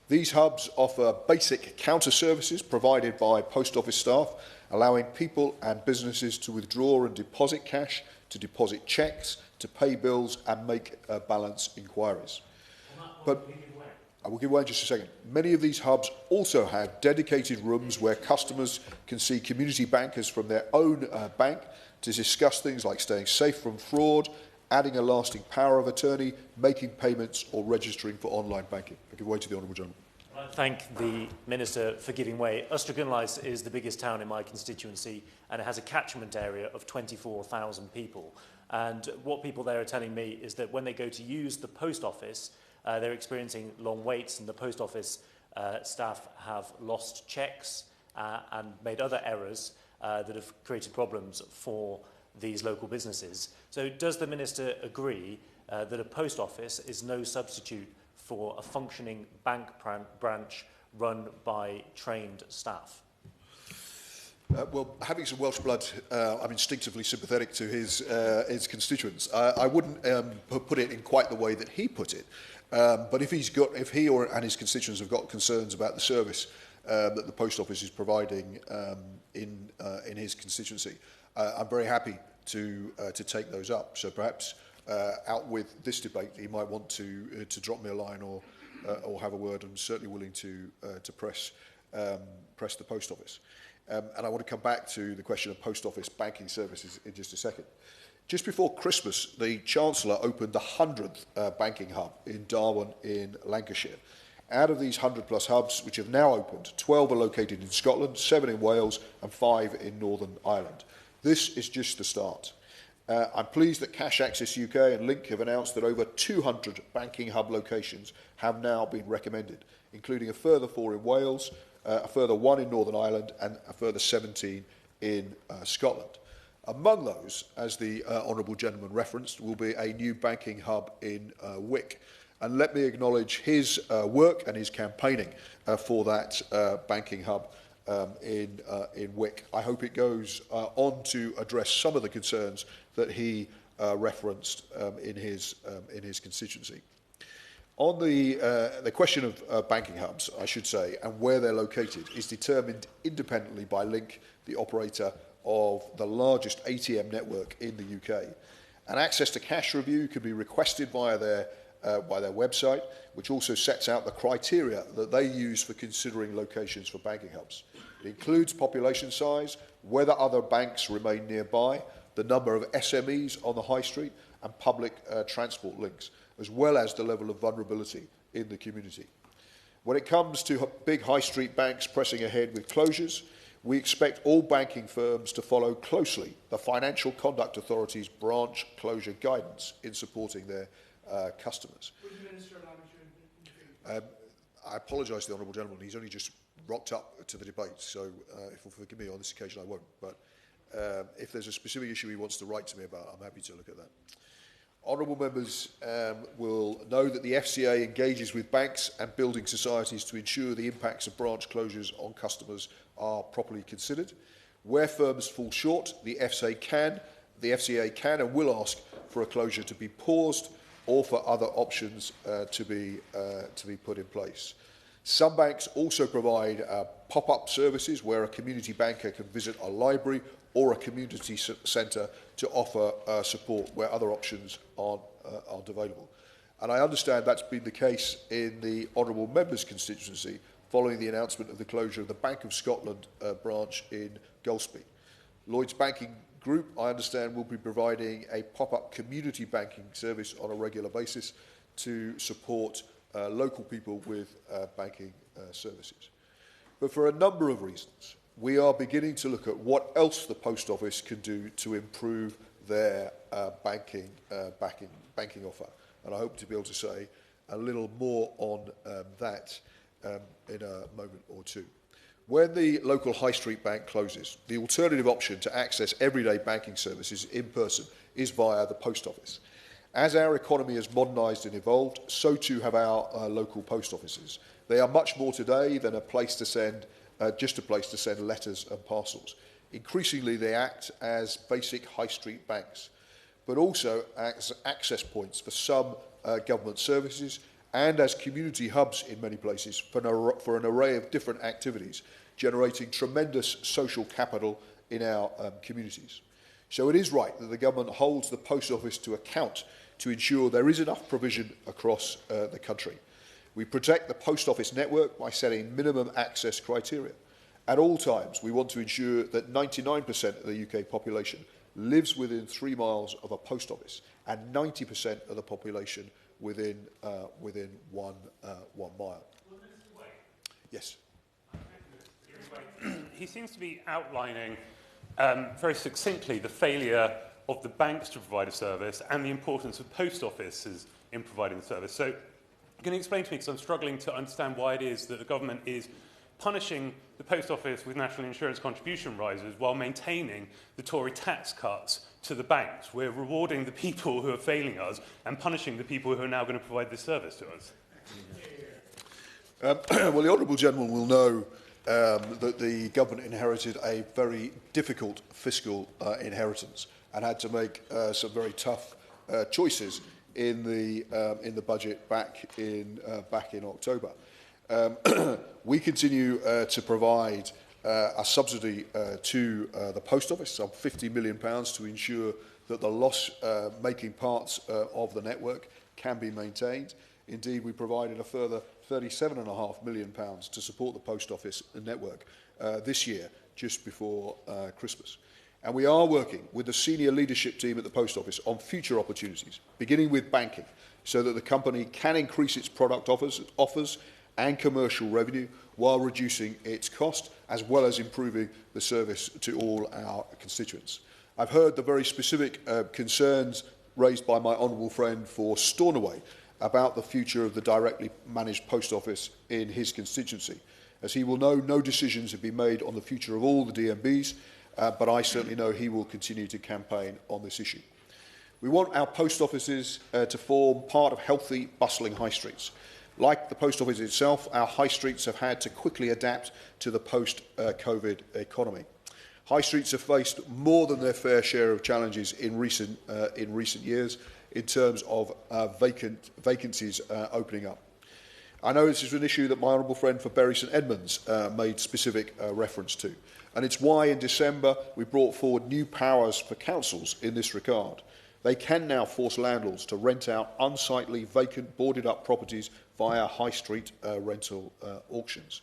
These hubs offer basic counter services provided by post office staff, allowing people and businesses to withdraw and deposit cash, to deposit cheques, to pay bills and make balance inquiries. But I will give way in just a second. Many of these hubs also have dedicated rooms where customers can see community bankers from their own bank to discuss things like staying safe from fraud, adding a lasting power of attorney, making payments or registering for online banking. I give way to the Honourable Gentleman. I thank the Minister for giving way. Uster is the biggest town in my constituency and it has a catchment area of 24,000 people. And what people there are telling me is that when they go to use the post office, they're experiencing long waits and the post office staff have lost cheques and made other errors that have created problems for these local businesses. So does the Minister agree that a post office is no substitute for a functioning bank branch run by trained staff? Well, having some Welsh blood, I'm instinctively sympathetic to his constituents. I wouldn't put it in quite the way that he put it, but if he and his constituents have got concerns about the service that the post office is providing in his constituency, I'm very happy to take those up. So perhaps out with this debate, he might want to drop me a line or have a word. I'm certainly willing to press the post office. And I want to come back to the question of post office banking services in just a second. Just before Christmas, the Chancellor opened the 100th banking hub in Darwin in Lancashire. Out of these 100+ hubs, which have now opened, 12 are located in Scotland, 7 in Wales and 5 in Northern Ireland. This is just the start. I'm pleased that Cash Access UK and Link have announced that over 200 banking hub locations have now been recommended, including a further 4 in Wales, a further 1 in Northern Ireland and a further 17 in Scotland. Among those, as the Honourable Gentleman referenced, will be a new banking hub in Wick. And let me acknowledge his work and his campaigning for that banking hub in Wick. I hope it goes on to address some of the concerns that he referenced in his constituency. On the question of banking hubs, I should say, and where they're located, is determined independently by Link, the operator of the largest ATM network in the UK. An access to cash review can be requested via their website, which also sets out the criteria that they use for considering locations for banking hubs. It includes population size, whether other banks remain nearby, the number of SMEs on the high street, and public transport links, as well as the level of vulnerability in the community. When it comes to big high street banks pressing ahead with closures, we expect all banking firms to follow closely the Financial Conduct Authority's branch closure guidance in supporting their customers. I apologise to the Honourable Gentleman. He's only just rocked up to the debate, so if you'll forgive me on this occasion, I won't. But if there's a specific issue he wants to write to me about, I'm happy to look at that. Honourable members will know that the FCA engages with banks and building societies to ensure the impacts of branch closures on customers are properly considered. Where firms fall short, the FCA can and will ask for a closure to be paused or for other options to be put in place. Some banks also provide pop-up services where a community banker can visit a library or a community centre to offer support where other options aren't available. And I understand that's been the case in the Honourable Member's constituency following the announcement of the closure of the Bank of Scotland branch in Golspie. Lloyds Banking Group, I understand, will be providing a pop-up community banking service on a regular basis to support local people with banking services. But for a number of reasons, we are beginning to look at what else the Post Office can do to improve their banking offer. And I hope to be able to say a little more on that in a moment or two. When the local high street bank closes, the alternative option to access everyday banking services in person is via the Post Office. As our economy has modernised and evolved, so too have our local post offices. They are much more today than a place to send, just a place to send letters and parcels. Increasingly, they act as basic high street banks, but also as access points for some government services and as community hubs in many places for an array of different activities, generating tremendous social capital in our communities. So it is right that the government holds the Post Office to account to ensure there is enough provision across the country. We protect the Post Office network by setting minimum access criteria. At all times, we want to ensure that 99% of the UK population lives within 3 miles of a post office and 90% of the population within 1 mile. Yes. He seems to be outlining very succinctly the failure of the banks to provide a service and the importance of post offices in providing the service. So, can you explain to me, because I'm struggling to understand why it is that the government is punishing the post office with national insurance contribution rises while maintaining the Tory tax cuts to the banks? We're rewarding the people who are failing us and punishing the people who are now going to provide this service to us. Well, the Honourable Gentleman will know that the government inherited a very difficult fiscal inheritance and had to make some very tough choices in the budget back in October. We continue to provide a subsidy to the post office, some £50 million, to ensure that the loss-making parts of the network can be maintained. Indeed, we provided a further £37.5 million to support the post office network this year, just before Christmas. And we are working with the senior leadership team at the post office on future opportunities, beginning with banking, so that the company can increase its product offers and commercial revenue while reducing its cost, as well as improving the service to all our constituents. I've heard the very specific concerns raised by my honourable friend for Stornoway about the future of the directly managed post office in his constituency. As he will know, no decisions have been made on the future of all the DMBs, but I certainly know he will continue to campaign on this issue. We want our post offices to form part of healthy, bustling high streets. Like the post office itself, our high streets have had to quickly adapt to the post-COVID economy. High streets have faced more than their fair share of challenges in recent years in terms of vacancies opening up. I know this is an issue that my honourable friend for Bury St Edmunds made specific reference to, and it's why in December we brought forward new powers for councils in this regard. They can now force landlords to rent out unsightly, vacant, boarded-up properties via high street rental auctions.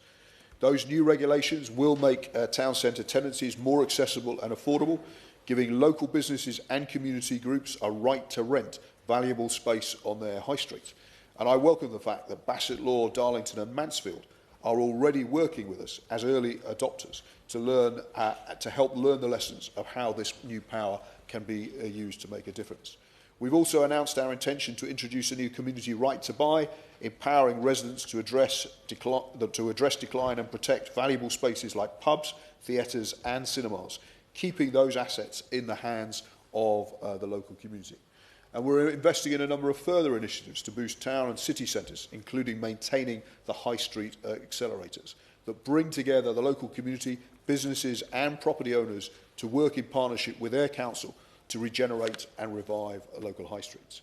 Those new regulations will make town centre tenancies more accessible and affordable, giving local businesses and community groups a right to rent valuable space on their high street. And I welcome the fact that Bassett Law, Darlington and Mansfield are already working with us as early adopters to help learn the lessons of how this new power can be used to make a difference. We've also announced our intention to introduce a new community right to buy, empowering residents to address decline and protect valuable spaces like pubs, theatres and cinemas, keeping those assets in the hands of the local community. And we're investing in a number of further initiatives to boost town and city centres, including maintaining the high street accelerators that bring together the local community, businesses and property owners to work in partnership with their council to regenerate and revive local high streets.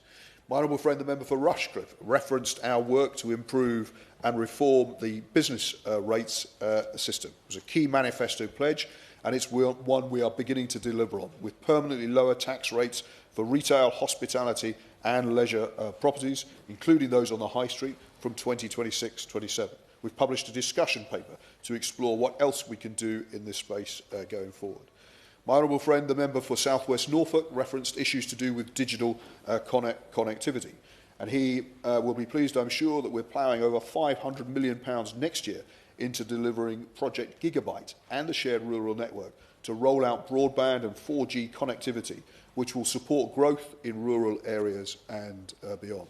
My honourable friend, the member for Rushcliffe, referenced our work to improve and reform the business rates system. It was a key manifesto pledge, and it's one we are beginning to deliver on, with permanently lower tax rates for retail, hospitality and leisure properties, including those on the high street, from 2026-27. We've published a discussion paper to explore what else we can do in this space going forward. My honourable friend, the member for South West Norfolk, referenced issues to do with digital connectivity. And he will be pleased, I'm sure, that we're ploughing over £500 million next year into delivering Project Gigabyte and the shared rural network to roll out broadband and 4G connectivity, which will support growth in rural areas and beyond.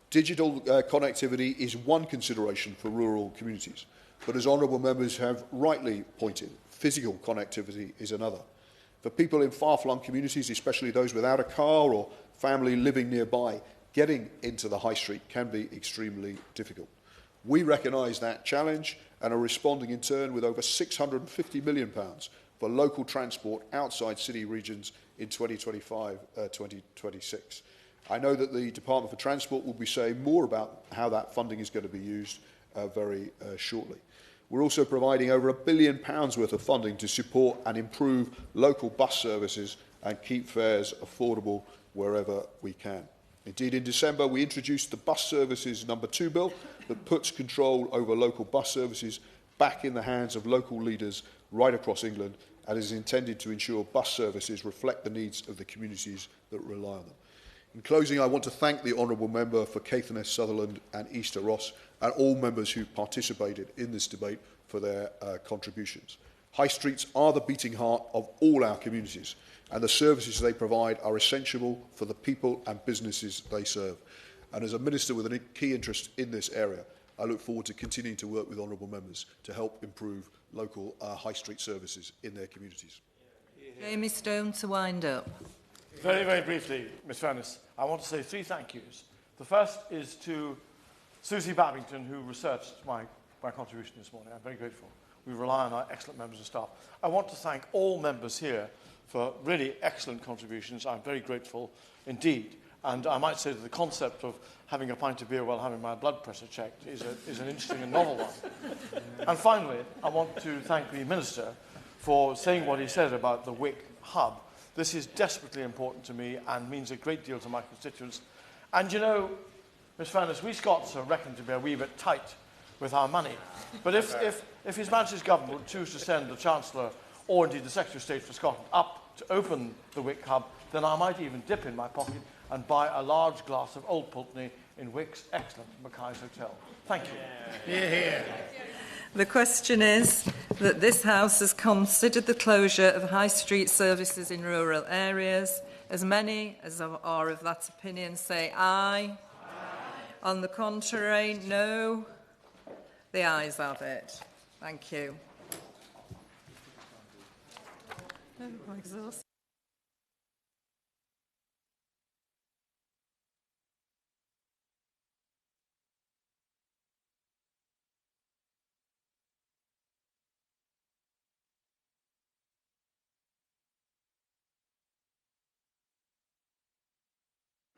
Digital connectivity is one consideration for rural communities, but as honourable members have rightly pointed, physical connectivity is another. For people in far-flung communities, especially those without a car or family living nearby, getting into the high street can be extremely difficult. We recognise that challenge and are responding in turn with over £650 million for local transport outside city regions in 2025-2026. I know that the Department for Transport will be saying more about how that funding is going to be used very shortly. We're also providing over £1 billion worth of funding to support and improve local bus services and keep fares affordable wherever we can. Indeed, in December, we introduced the Bus Services No. 2 Bill that puts control over local bus services back in the hands of local leaders right across England and is intended to ensure bus services reflect the needs of the communities that rely on them. In closing, I want to thank the honourable member for Caithness, Sutherland and Easter Ross and all members who participated in this debate for their contributions. High streets are the beating heart of all our communities, and the services they provide are essential for the people and businesses they serve. And as a minister with a key interest in this area, I look forward to continuing to work with honourable members to help improve local high street services in their communities. Jamie Stone to wind up. Very, very briefly, Ms Furness, I want to say 3 thank yous. The first is to Susie Babington, who researched my contribution this morning. I'm very grateful. We rely on our excellent members of staff. I want to thank all members here for really excellent contributions. I'm very grateful indeed. And I might say that the concept of having a pint of beer while having my blood pressure checked is an interesting and novel one. And finally, I want to thank the Minister for saying what he said about the Wick hub. This is desperately important to me and means a great deal to my constituents. And you know, Ms Furness, we Scots are reckoned to be a wee bit tight with our money. But if His Majesty's Government would choose to send the Chancellor or indeed the Secretary of State for Scotland up to open the Wick hub, then I might even dip in my pocket and buy a large glass of Old Pulteney in Wick's excellent Mackay's Hotel. Thank you. Hear, hear. The question is that this House has considered the closure of high street services in rural areas. As many as are of that opinion say aye. Aye. On the contrary, no. The ayes have it. Thank you. Oh, I'm exhausted.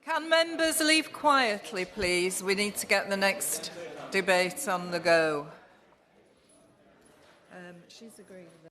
Can members leave quietly, please? We need to get the next debate on the go. She's agreed with that.